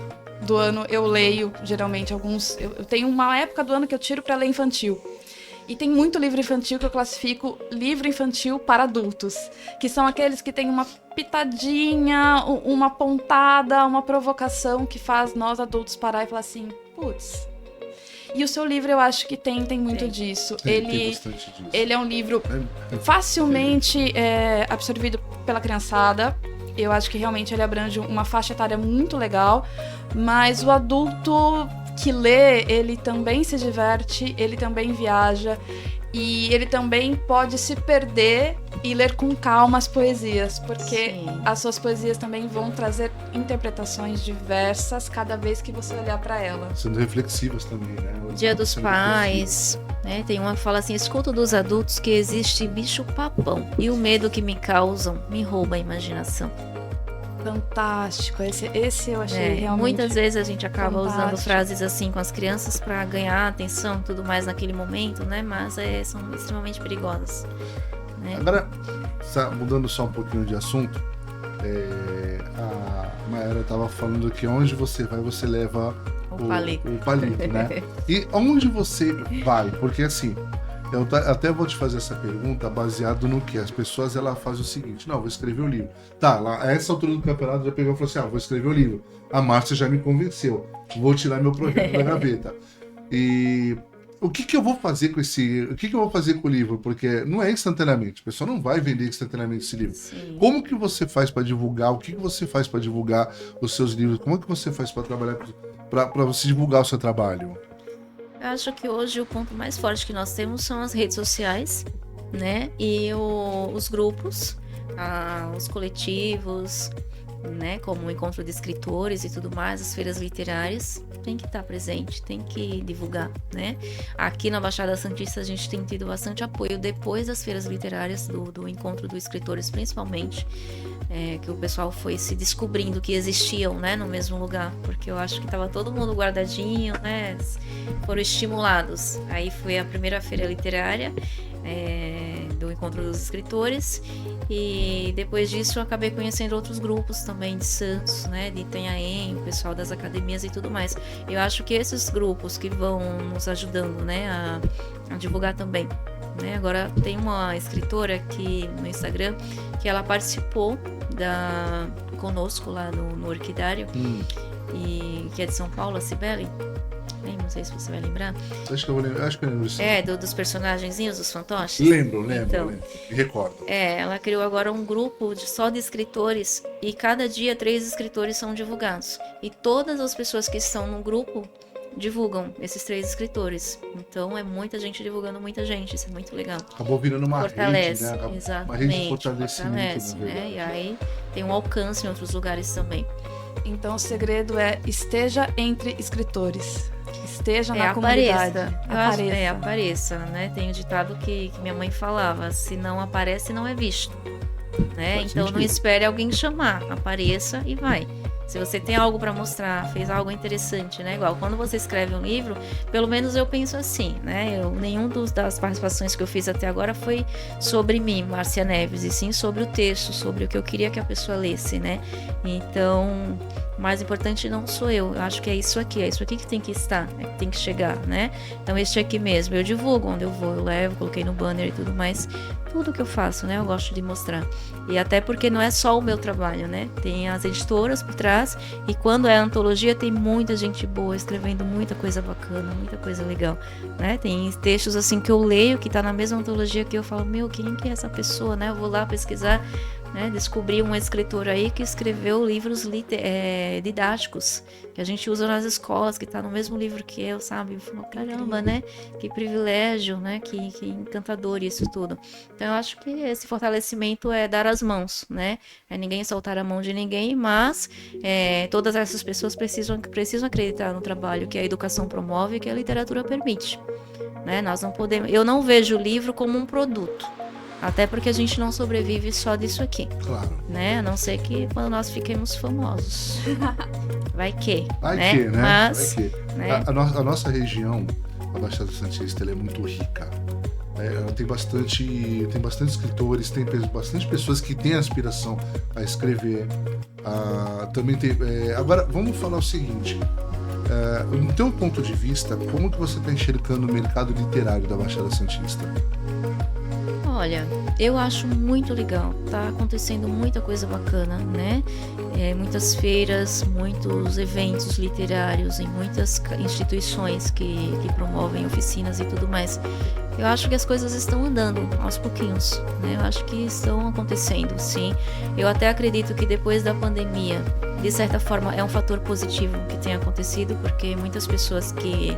do ano eu leio geralmente alguns. Eu tenho uma época do ano que eu tiro pra ler infantil. E tem muito livro infantil que eu classifico livro infantil para adultos, que são aqueles que têm uma pitadinha, uma pontada, uma provocação que faz nós adultos parar e falar assim, putz. E o seu livro eu acho que tem muito disso. Tem bastante disso. Ele é um livro É- facilmente absorvido pela criançada. Eu acho que realmente ele abrange uma faixa etária muito legal, mas o adulto que lê, ele também se diverte, ele também viaja e ele também pode se perder e ler com calma as poesias, porque Sim. as suas poesias também vão trazer interpretações diversas cada vez que você olhar para ela. Sendo reflexivas também, né? Dia dos Sendo Pais, né? Tem uma que fala assim: escuto dos adultos que existe bicho papão e o medo que me causam me rouba a imaginação. Fantástico, esse eu achei realmente. Muitas vezes a gente acaba usando fantástico. frases assim com as crianças para ganhar atenção e tudo mais naquele momento, né? Mas são extremamente perigosas, né? Agora, mudando só um pouquinho de assunto, a Mayara estava falando que onde você vai, você leva O palito. o palito, né? E onde você vai? Porque assim, eu até vou te fazer essa pergunta baseado no que as pessoas ela fazem o seguinte: não, vou escrever o livro. Tá, lá, a essa altura do campeonato já pegou e falou assim: vou escrever o livro. A Márcia já me convenceu, vou tirar meu projeto da gaveta. E o que eu vou fazer com o que eu vou fazer com o livro? Porque não é instantaneamente, a pessoa não vai vender instantaneamente esse livro. Sim. Como que você faz para divulgar? O que você faz para divulgar os seus livros? Como é que você faz para trabalhar para você divulgar o seu trabalho? Eu acho que hoje o ponto mais forte que nós temos são as redes sociais, né? E os grupos, os coletivos, né? Como o encontro de escritores e tudo mais, as feiras literárias. Tem que estar presente, tem que divulgar, né? Aqui na Baixada Santista a gente tem tido bastante apoio depois das feiras literárias, do encontro dos escritores principalmente, que o pessoal foi se descobrindo que existiam, né, no mesmo lugar, porque eu acho que estava todo mundo guardadinho, né? Foram estimulados. Aí foi a primeira feira literária do encontro dos escritores, e depois disso eu acabei conhecendo outros grupos também de Santos, né, de Itanhaém, o pessoal das academias e tudo mais. Eu acho que esses grupos que vão nos ajudando, né, a divulgar também, né? Agora tem uma escritora aqui no Instagram que ela participou conosco lá no Orquidário, e que é de São Paulo, a Cibele. Não sei se você vai lembrar. Acho que eu lembro disso. Dos personagenzinhos, dos fantoches. Lembro. Então, Me recordo. ela criou agora um grupo só de escritores, e cada dia 3 escritores são divulgados. E todas as pessoas que estão no grupo divulgam esses 3 escritores. Então é muita gente divulgando muita gente, isso é muito legal. Acabou virando uma Fortalece, rede, né? exatamente. Uma rede de fortalecimento, Fortalece, na verdade. né? E aí tem um alcance em outros lugares também. Então o segredo é esteja entre escritores. esteja na comunidade. Apareça, né? Tem um ditado que minha mãe falava, se não aparece, não é visto. Né? Então não espere alguém chamar, apareça e vai. Se você tem algo para mostrar, fez algo interessante, né? Igual quando você escreve um livro, pelo menos eu penso assim, né? Nenhum das participações que eu fiz até agora foi sobre mim, Márcia Neves, e sim sobre o texto, sobre o que eu queria que a pessoa lesse, né? Então, o mais importante não sou eu acho que é isso aqui que tem que estar, que tem que chegar, né? Então, este aqui mesmo, eu divulgo onde eu vou, eu levo, coloquei no banner e tudo mais. Tudo que eu faço, né? Eu gosto de mostrar. E até porque não é só o meu trabalho, né? Tem as editoras por trás. E quando é antologia, tem muita gente boa escrevendo muita coisa bacana, muita coisa legal, né? Tem textos assim que eu leio, que tá na mesma antologia, que eu falo, meu, quem que é essa pessoa, né? Eu vou lá pesquisar, né? Descobri um escritor aí que escreveu livros didáticos, que a gente usa nas escolas, que tá no mesmo livro que eu, sabe? Eu falo, caramba, né? Que privilégio, né? Que encantador isso tudo. Então eu acho que esse fortalecimento é dar as mãos, né? É ninguém soltar a mão de ninguém, mas todas essas pessoas precisam acreditar no trabalho que a educação promove e que a literatura permite, né? Nós não podemos, eu não vejo o livro como um produto. Até porque a gente não sobrevive só disso aqui. Claro. Né? A não ser que quando nós fiquemos famosos. Vai que, né? Mas, vai que. Né? A nossa região, a Baixada Santista, ela é muito rica. Ela tem bastante escritores, tem bastante pessoas que têm aspiração a escrever. Também tem. Agora, vamos falar o seguinte. No teu ponto de vista, como que você está enxergando o mercado literário da Baixada Santista? Olha, eu acho muito legal, tá acontecendo muita coisa bacana, né? Muitas feiras, muitos eventos literários em muitas instituições que promovem oficinas e tudo mais. Eu acho que as coisas estão andando aos pouquinhos, né? Eu acho que estão acontecendo, sim. Eu até acredito que depois da pandemia, de certa forma, é um fator positivo que tem acontecido, porque muitas pessoas que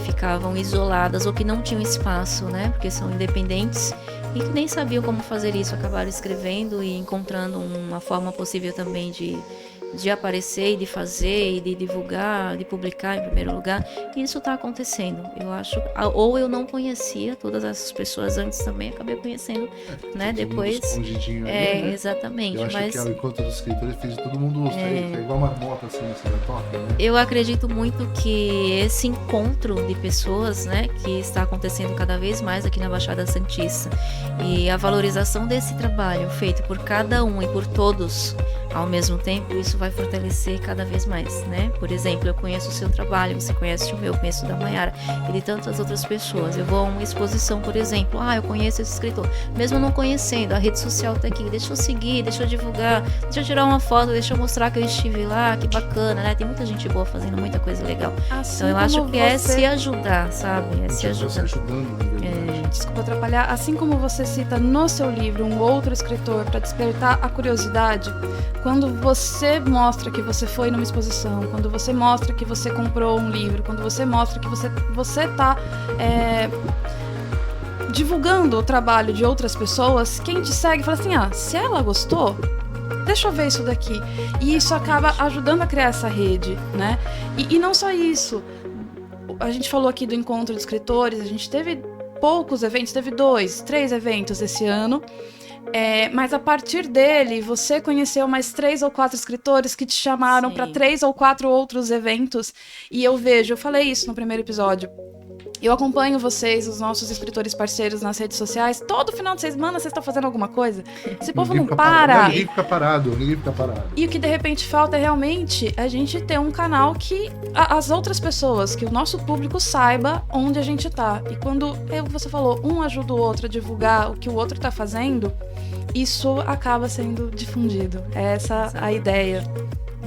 ficavam isoladas ou que não tinham espaço, né? Porque são independentes e que nem sabiam como fazer isso, acabaram escrevendo e encontrando uma forma possível também de aparecer e de fazer e de divulgar, de publicar em primeiro lugar. E isso está acontecendo, eu acho. Ou eu não conhecia todas essas pessoas antes também, acabei conhecendo, né? Depois. Escondidinho aí, né? Exatamente. Eu acho que o encontro dos escritores fez todo mundo é igual uma moto assim, da toca, né? Eu acredito muito que esse encontro de pessoas, né, que está acontecendo cada vez mais aqui na Baixada Santista, e a valorização desse trabalho feito por cada um e por todos ao mesmo tempo, isso vai fortalecer cada vez mais, né? Por exemplo, eu conheço o seu trabalho, você conhece o meu, conheço o da Maiara e de tantas outras pessoas. Eu vou a uma exposição, por exemplo, eu conheço esse escritor, mesmo não conhecendo, a rede social tá aqui, deixa eu seguir, deixa eu divulgar, deixa eu tirar uma foto, deixa eu mostrar que eu estive lá, que bacana, né? Tem muita gente boa fazendo muita coisa legal. Assim, então eu acho que é se ajudar, sabe? É se ajudar. Desculpa atrapalhar. Assim como você cita no seu livro um outro escritor para despertar a curiosidade, quando você mostra que você foi numa exposição, quando você mostra que você comprou um livro, quando você mostra que você está divulgando o trabalho de outras pessoas, quem te segue fala assim, se ela gostou, deixa eu ver isso daqui. E isso acaba ajudando a criar essa rede, né? E não só isso. A gente falou aqui do encontro de escritores, a gente teve poucos eventos, teve 2, 3 eventos esse ano. Mas a partir dele, você conheceu mais 3 ou 4 escritores que te chamaram para 3 ou 4 outros eventos. E eu falei isso no primeiro episódio. Eu acompanho vocês, os nossos escritores parceiros nas redes sociais. Todo final de semana vocês estão fazendo alguma coisa. Esse povo não para. Ninguém fica parado. E o que de repente falta é realmente a gente ter um canal que as outras pessoas, que o nosso público saiba onde a gente tá. E quando você falou, um ajuda o outro a divulgar o que o outro tá fazendo, isso acaba sendo difundido. É essa a ideia.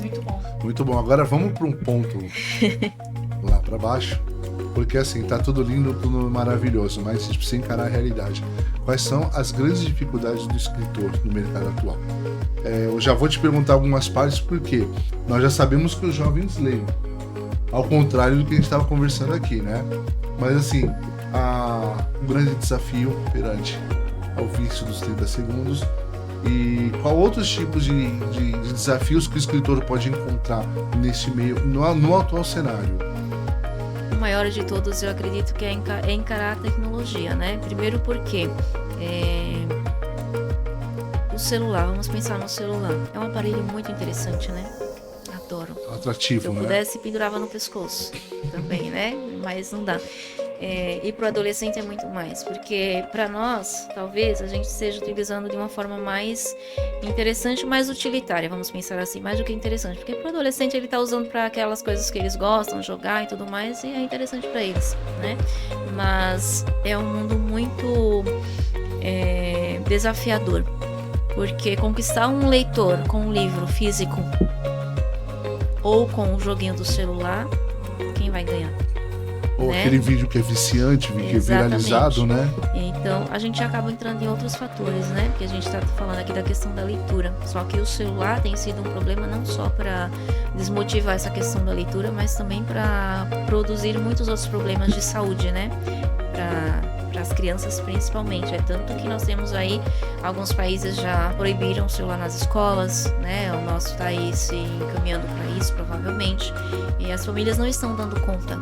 Muito bom. Muito bom. Agora vamos para um ponto lá para baixo. Porque assim, tá tudo lindo, tudo maravilhoso, mas a gente precisa encarar a realidade. Quais são as grandes dificuldades do escritor no mercado atual? Eu já vou te perguntar algumas partes, porque nós já sabemos que os jovens leem, ao contrário do que a gente estava conversando aqui, né? Mas assim, o grande desafio perante ao vício dos 30 segundos e qual outros tipos de desafios que o escritor pode encontrar nesse meio, no atual cenário? maior de todos, eu acredito que é encarar a tecnologia, né? Primeiro porque o celular, vamos pensar no celular, é um aparelho muito interessante, né? Adoro. Atrativo, Se eu né? pudesse, pendurava no pescoço também, né? Mas não dá. E para o adolescente é muito mais, porque para nós, talvez, a gente esteja utilizando de uma forma mais interessante, mais utilitária, vamos pensar assim, mais do que interessante, porque para o adolescente ele está usando para aquelas coisas que eles gostam, jogar e tudo mais, e é interessante para eles, né? Mas é um mundo muito desafiador, porque conquistar um leitor com um livro físico ou com um joguinho do celular, quem vai ganhar? Ou né? aquele vídeo que é viciante, que é viralizado, né? Então, a gente acaba entrando em outros fatores, né? Porque a gente está falando aqui da questão da leitura. Só que o celular tem sido um problema não só para desmotivar essa questão da leitura, mas também para produzir muitos outros problemas de saúde, né? Para as crianças principalmente. É tanto que nós temos aí, alguns países já proibiram o celular nas escolas, né? O nosso está aí se encaminhando para isso, provavelmente. E as famílias não estão dando conta.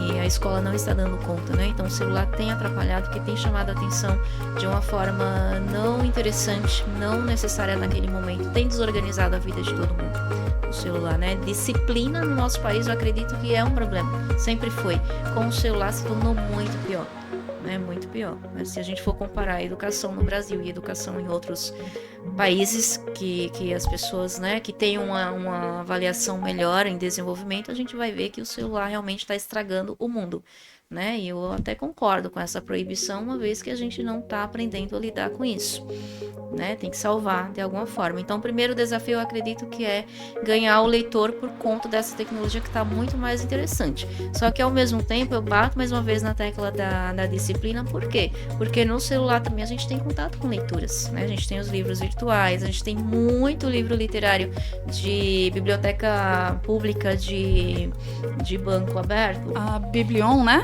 E a escola não está dando conta, né? Então o celular tem atrapalhado, porque tem chamado a atenção de uma forma não interessante, não necessária naquele momento. Tem desorganizado a vida de todo mundo. O celular, né? Disciplina no nosso país, eu acredito que é um problema. Sempre foi. Com o celular se tornou muito pior. Né, muito pior. Mas se a gente for comparar a educação no Brasil e a educação em outros países que as pessoas, né, que têm uma avaliação melhor em desenvolvimento, a gente vai ver que o celular realmente está estragando o mundo. Né? E eu até concordo com essa proibição, uma vez que a gente não está aprendendo a lidar com isso. Né? Tem que salvar de alguma forma. Então, o primeiro desafio, eu acredito que é ganhar o leitor por conta dessa tecnologia que está muito mais interessante. Só que, ao mesmo tempo, eu bato mais uma vez na tecla da disciplina. Por quê? Porque no celular também a gente tem contato com leituras. Né? A gente tem os livros virtuais, a gente tem muito livro literário de biblioteca pública de banco aberto. A Biblion, né?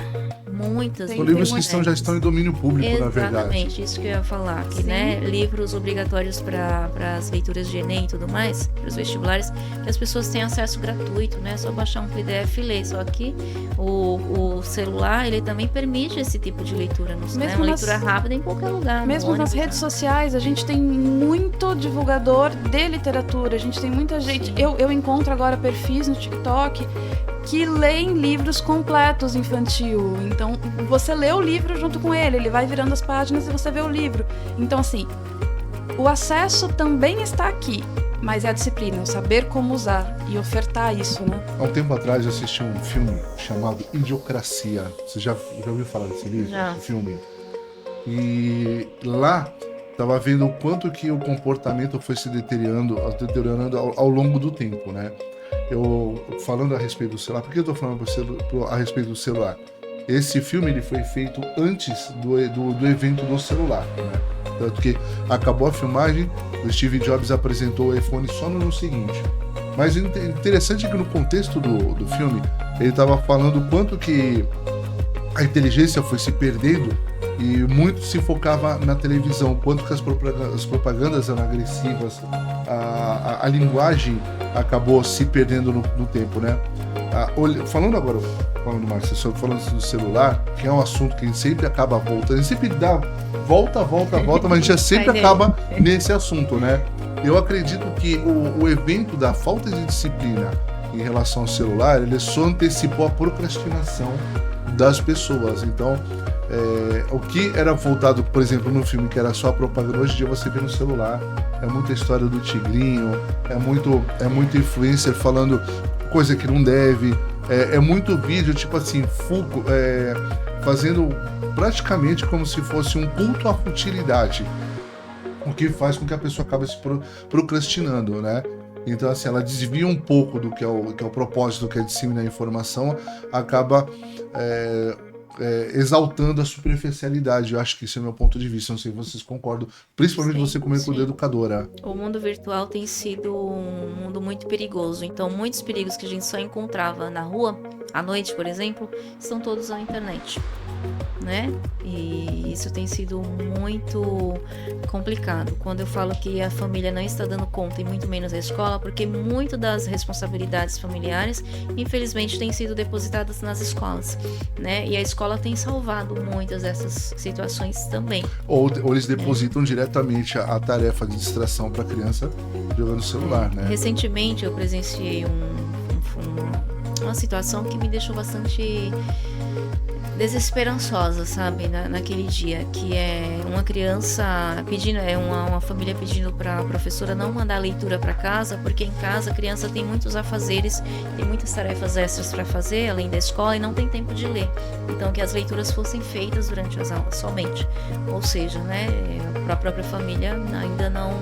Muitas. São livros que já estão em domínio público, na verdade. Exatamente, isso que eu ia falar. Que, né, livros obrigatórios para as leituras de Enem e tudo mais, para os vestibulares, que as pessoas têm acesso gratuito, né? É só baixar um PDF e ler. Só que o celular, ele também permite esse tipo de leitura. Né? Uma leitura rápida em qualquer lugar. Mesmo nas redes sociais, a gente tem muito divulgador de literatura. A gente tem muita gente... Eu encontro agora perfis no TikTok que leem livros completos infantil. Então, você lê o livro junto com ele vai virando as páginas e você vê o livro. Então, assim, o acesso também está aqui, mas é a disciplina, o saber como usar e ofertar isso, né? Há um tempo atrás eu assisti um filme chamado Idiocracia. Você já ouviu falar desse livro? Já. Esse filme? E lá estava vendo o quanto que o comportamento foi se deteriorando ao longo do tempo, né? Eu falando a respeito do celular, por que eu estou falando a respeito do celular? Esse filme ele foi feito antes do evento do celular, né? Tanto que acabou a filmagem, o Steve Jobs apresentou o iPhone só no ano seguinte. Mas interessante é que no contexto do filme, ele estava falando o quanto que a inteligência foi se perdendo e muito se focava na televisão, quanto que as propagandas eram agressivas, a linguagem acabou se perdendo no tempo, né? Falando, Márcia, falando do celular, que é um assunto que a gente sempre acaba voltando, a gente sempre dá volta, mas a gente já sempre acaba nesse assunto, né? Eu acredito que o evento da falta de disciplina em relação ao celular, ele só antecipou a procrastinação das pessoas. Então, o que era voltado, por exemplo, no filme, que era só a propaganda, hoje em dia você vê no celular, é muita história do tigrinho, é muito influencer falando coisa que não deve, é muito vídeo, tipo assim, fazendo praticamente como se fosse um culto à futilidade, o que faz com que a pessoa acabe se procrastinando, né? Então, assim, ela desvia um pouco do que é o propósito, que é disseminar a informação, acaba exaltando a superficialidade. Eu acho que esse é o meu ponto de vista. Não sei se vocês concordam, principalmente Sim, você como educadora. O mundo virtual tem sido um mundo muito perigoso. Então, muitos perigos que a gente só encontrava na rua, à noite, por exemplo, estão todos na internet, né? E isso tem sido muito complicado. Quando eu falo que a família não está dando conta, e muito menos a escola, porque muito das responsabilidades familiares, infelizmente, têm sido depositadas nas escolas, né? E a escola tem salvado muitas dessas situações também. Ou eles depositam diretamente a tarefa de distração para a criança jogando celular, né? Recentemente eu presenciei uma situação que me deixou bastante desesperançosa, sabe, naquele dia, que é uma criança pedindo, uma família pedindo para a professora não mandar leitura para casa, porque em casa a criança tem muitos afazeres, tem muitas tarefas extras para fazer, além da escola, e não tem tempo de ler. Então, que as leituras fossem feitas durante as aulas somente. Ou seja, né, a própria família ainda não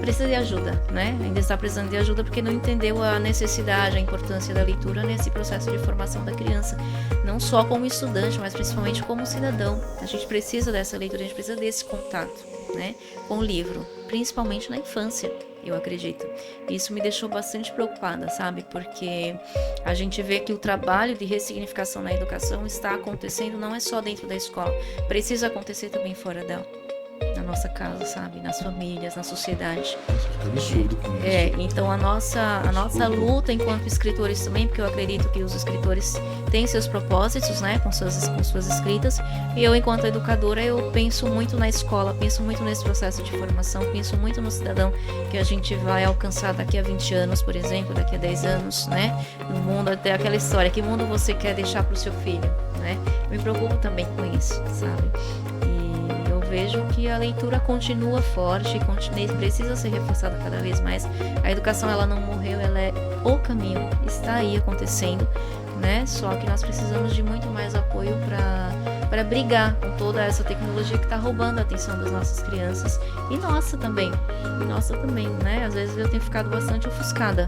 precisa de ajuda, né? Ainda está precisando de ajuda porque não entendeu a necessidade, a importância da leitura nesse processo de formação da criança, não só como estudante, mas principalmente como cidadão. A gente precisa dessa leitura, a gente precisa desse contato, né, com o livro, principalmente na infância, eu acredito. Isso me deixou bastante preocupada, sabe? Porque a gente vê que o trabalho de ressignificação na educação está acontecendo, não é só dentro da escola, precisa acontecer também fora dela. Na nossa casa, sabe? Nas famílias, na sociedade. Fica absurdo com isso. Então a nossa luta enquanto escritores também, porque eu acredito que os escritores têm seus propósitos, né? Com suas escritas. E eu, enquanto educadora, eu penso muito na escola, penso muito nesse processo de formação, penso muito no cidadão que a gente vai alcançar daqui a 20 anos, por exemplo, daqui a 10 anos, né? No mundo, até aquela história, que mundo você quer deixar para o seu filho, né? Eu me preocupo também com isso, sabe? Vejo que a leitura continua forte, precisa ser reforçada cada vez mais. A educação, ela não morreu, ela é o caminho, está aí acontecendo, né? Só que nós precisamos de muito mais apoio para brigar com toda essa tecnologia que está roubando a atenção das nossas crianças e nossa também, né? Às vezes eu tenho ficado bastante ofuscada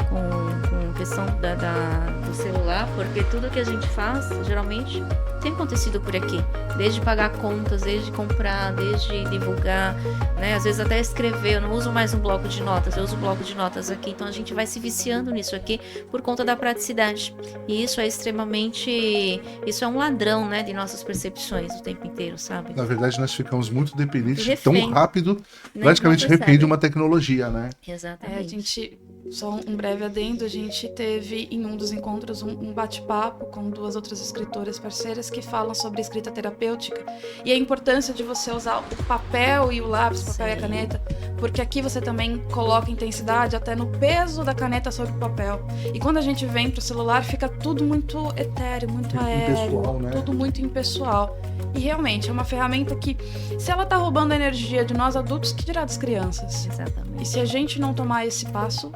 com a questão do celular, porque tudo que a gente faz, geralmente, tem acontecido por aqui, desde pagar contas, desde comprar, desde divulgar, né? Às vezes até escrever. Eu não uso mais um bloco de notas, eu uso um bloco de notas aqui, então a gente vai se viciando nisso aqui por conta da praticidade, e isso é isso é um ladrão, né, de nossas percepções o tempo inteiro, sabe? Na verdade, nós ficamos muito dependentes, refém, tão rápido, praticamente refém de uma tecnologia, né? Exatamente. A gente, só um breve adendo, a gente teve em um dos encontros um bate-papo com 2 outras escritoras parceiras que falam sobre escrita terapêutica e a importância de você usar o papel e o lápis, o papel e a caneta, porque aqui você também coloca intensidade até no peso da caneta sobre o papel. E quando a gente vem pro celular, fica tudo muito etéreo, muito aéreo, né? Tudo muito impessoal. E realmente é uma ferramenta que, se ela tá roubando a energia de nós adultos, que dirá das crianças? Exatamente. E se a gente não tomar esse passo,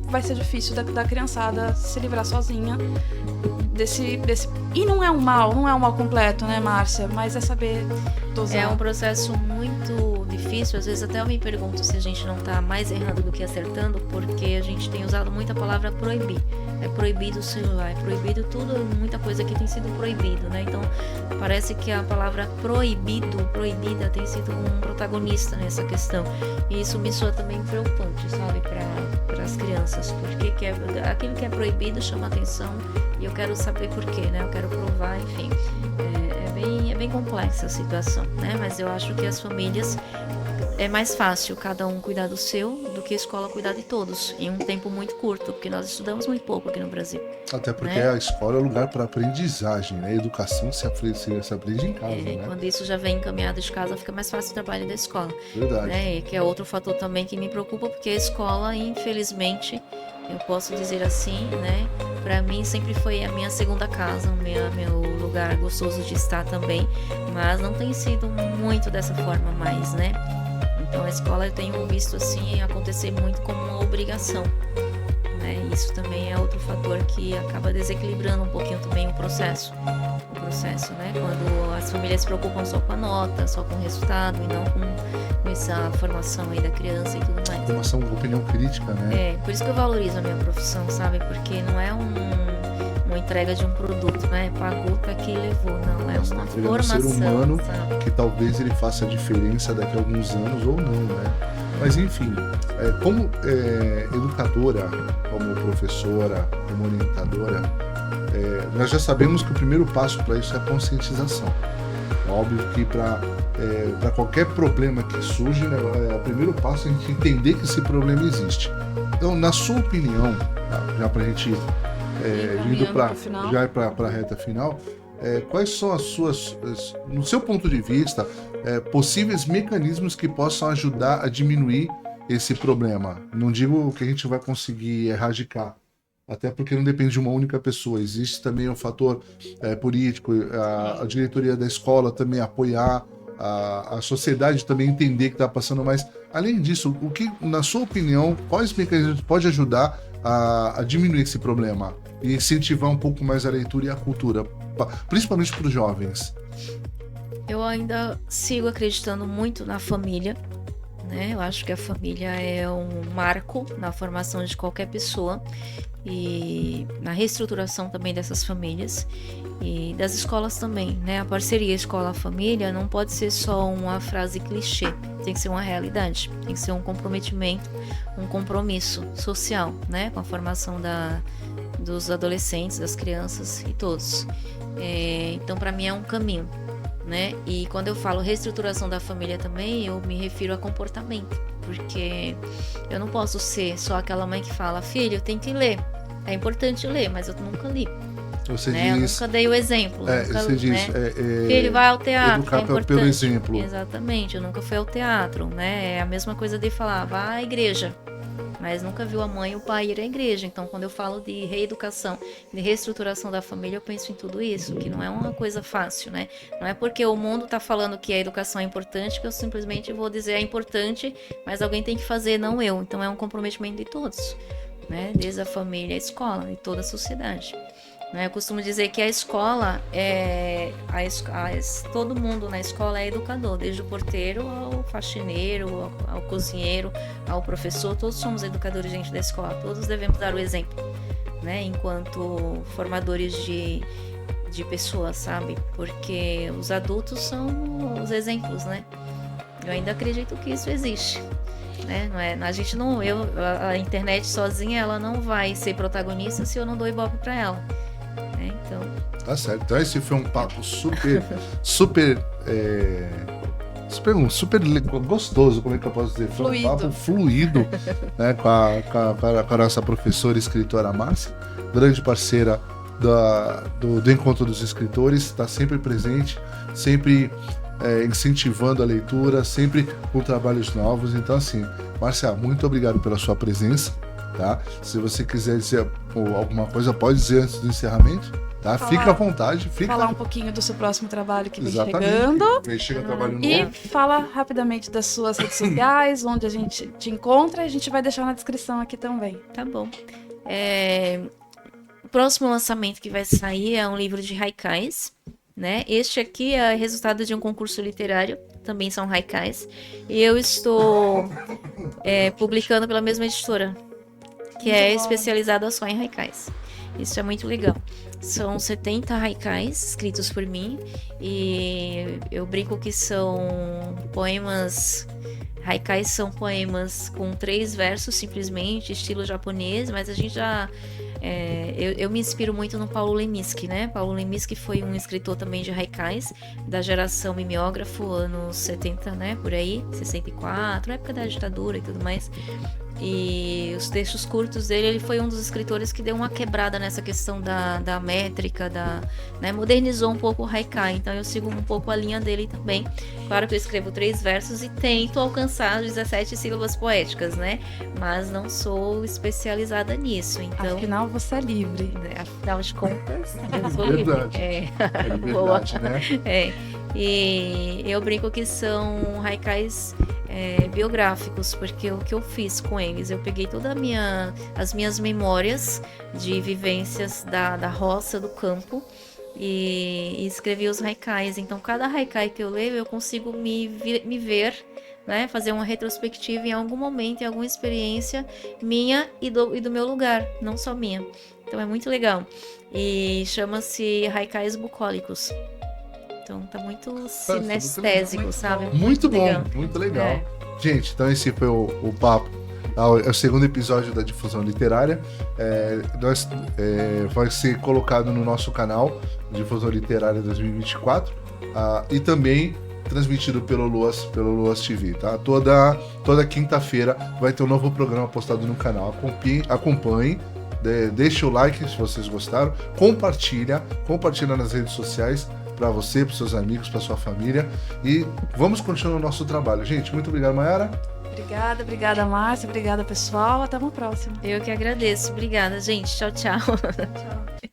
vai ser difícil da criançada se livrar sozinha desse... E não é um mal completo, né, Márcia? Mas é saber dosar. É um processo muito difícil. Às vezes até eu me pergunto se a gente não tá mais errando do que acertando, porque a gente tem usado muita palavra proibir. É proibido o celular, é proibido tudo, muita coisa aqui tem sido proibido, né? Então, parece que a palavra proibida tem sido um protagonista nessa questão. E isso me soa também preocupante, sabe, para as crianças, porque aquilo que é proibido chama atenção e eu quero saber por quê, né? Eu quero provar, enfim. É bem complexa a situação, né? Mas eu acho que as famílias, é mais fácil cada um cuidar do seu do que a escola cuidar de todos em um tempo muito curto, porque nós estudamos muito pouco aqui no Brasil. Até porque, né? A escola é lugar para aprendizagem, né? A educação se aprende em casa, né? Quando isso já vem encaminhado de casa, fica mais fácil o trabalho da escola. Verdade. Né? E que é outro fator também que me preocupa, porque a escola, infelizmente, eu posso dizer assim, né? Para mim sempre foi a minha segunda casa, meu lugar gostoso de estar também, mas não tem sido muito dessa forma mais, né? Então a escola eu tenho visto assim acontecer muito como uma obrigação, né? Isso também é outro fator que acaba desequilibrando um pouquinho também o processo, né? Quando as famílias se preocupam só com a nota, só com o resultado e não com essa formação aí da criança e tudo mais. Formação, opinião crítica, né? Por isso que eu valorizo a minha profissão, sabe? Porque não é um entrega de um produto, né? Pagou, tá aqui e levou. Não, é Você tá uma entregando um formação, ser humano sabe? que talvez ele faça a diferença daqui a alguns anos ou não, né? Mas enfim, como educadora, como professora, como orientadora, nós já sabemos que o primeiro passo para isso é a conscientização. É óbvio que para qualquer problema que surge, né, o primeiro passo é a gente entender que esse problema existe. Então, na sua opinião, tá, já para a gente indo para a reta final, quais são as suas, no seu ponto de vista, possíveis mecanismos que possam ajudar a diminuir esse problema? Não digo que a gente vai conseguir erradicar, até porque não depende de uma única pessoa. Existe também o fator político, a diretoria da escola também apoiar, a sociedade também entender que está passando. Mas, além disso, o que, na sua opinião, quais mecanismos pode ajudar a diminuir esse problema e incentivar um pouco mais a leitura e a cultura, principalmente para os jovens? Eu ainda sigo acreditando muito na família, né? Eu acho que a família é um marco na formação de qualquer pessoa e na reestruturação também dessas famílias e das escolas também, né? A parceria escola-família não pode ser só uma frase clichê, tem que ser uma realidade, tem que ser um comprometimento, um compromisso social, né? Com a formação dos adolescentes, das crianças e todos. Então, para mim é um caminho, né? E quando eu falo reestruturação da família também, eu me refiro a comportamento, porque eu não posso ser só aquela mãe que fala: filho, tem que ler, é importante ler, mas eu nunca li. Você né? diz, eu nunca dei o exemplo. você diz, filho, vai ao teatro, educar é importante. pelo exemplo. Exatamente, eu nunca fui ao teatro, né? É a mesma coisa de falar, vá à igreja, mas nunca viu a mãe e o pai ir à igreja. Então, quando eu falo de reeducação, de reestruturação da família, eu penso em tudo isso, que não é uma coisa fácil, né? Não é porque o mundo está falando que a educação é importante que eu simplesmente vou dizer é importante, mas alguém tem que fazer, não eu. Então, é um comprometimento de todos, né? Desde a família, a escola e toda a sociedade. Eu costumo dizer que a escola todo mundo na escola é educador, desde o porteiro ao faxineiro, ao cozinheiro, ao professor, todos somos educadores dentro da escola, todos devemos dar o exemplo, né? Enquanto formadores de pessoas, sabe? Porque os adultos são os exemplos, né? Eu ainda acredito que isso existe. Né? A internet sozinha ela não vai ser protagonista se eu não dou ibope para ela. Então... Tá certo. Então esse foi um papo super gostoso, como é que eu posso dizer? Foi um papo fluido, né, com a nossa professora e escritora Márcia, grande parceira do Encontro dos Escritores, está sempre presente, sempre incentivando a leitura, sempre com trabalhos novos. Então, assim, Márcia, muito obrigado pela sua presença, tá? Se você quiser dizer alguma coisa, pode dizer antes do encerramento, tá? Fica à vontade. Falar um pouquinho do seu próximo trabalho que vem Exatamente. chegando. Vem chegando trabalho novo. E fala rapidamente das suas redes sociais, onde a gente te encontra, e a gente vai deixar na descrição aqui também. Tá bom. O próximo lançamento que vai sair é um livro de haikais, né? Este aqui é resultado de um concurso literário, também são haikais, e eu estou publicando pela mesma editora, que é especializada só em haikais. Isso é muito legal. São 70 haikais escritos por mim, e eu brinco que são poemas. Haikais são poemas com 3 versos, simplesmente, estilo japonês, mas a gente já... eu me inspiro muito no Paulo Leminski, né? Paulo Leminski foi um escritor também de haikais, da geração mimeógrafo, anos 70, né? Por aí, 64, época da ditadura e tudo mais. E os textos curtos dele, ele foi um dos escritores que deu uma quebrada nessa questão da métrica, né, modernizou um pouco o haikai. Então eu sigo um pouco a linha dele também. Claro que eu escrevo 3 versos e tento alcançar 17 sílabas poéticas, né? Mas não sou especializada nisso. Então, afinal, você é livre. Afinal de contas, eu sou verdade. livre. É verdade, né? E eu brinco que são haikais biográficos, porque o que eu fiz com eles, eu peguei todas as minhas memórias de vivências da roça, do campo, e escrevi os haikais. Então, cada haikai que eu leio, eu consigo me ver, né, fazer uma retrospectiva em algum momento, em alguma experiência minha e do meu lugar, não só minha. Então é muito legal. E chama-se Haikais Bucólicos. Então tá muito sinestésico, muito sabe? Muito bom, legal. muito legal. É. Gente, então esse foi o papo. É o segundo episódio da Difusão Literária. Vai ser colocado no nosso canal, Difusão Literária 2024, e também transmitido pelo Luas TV, tá? Toda quinta-feira vai ter um novo programa postado no canal. Acompanhe, deixa o like se vocês gostaram, compartilha nas redes sociais, para você, para seus amigos, para sua família, e vamos continuar o nosso trabalho. Gente, muito obrigado, Mayara. Obrigada, Márcia. Obrigada, pessoal. Até uma próxima. Eu que agradeço. Obrigada, gente. Tchau, tchau. Tchau.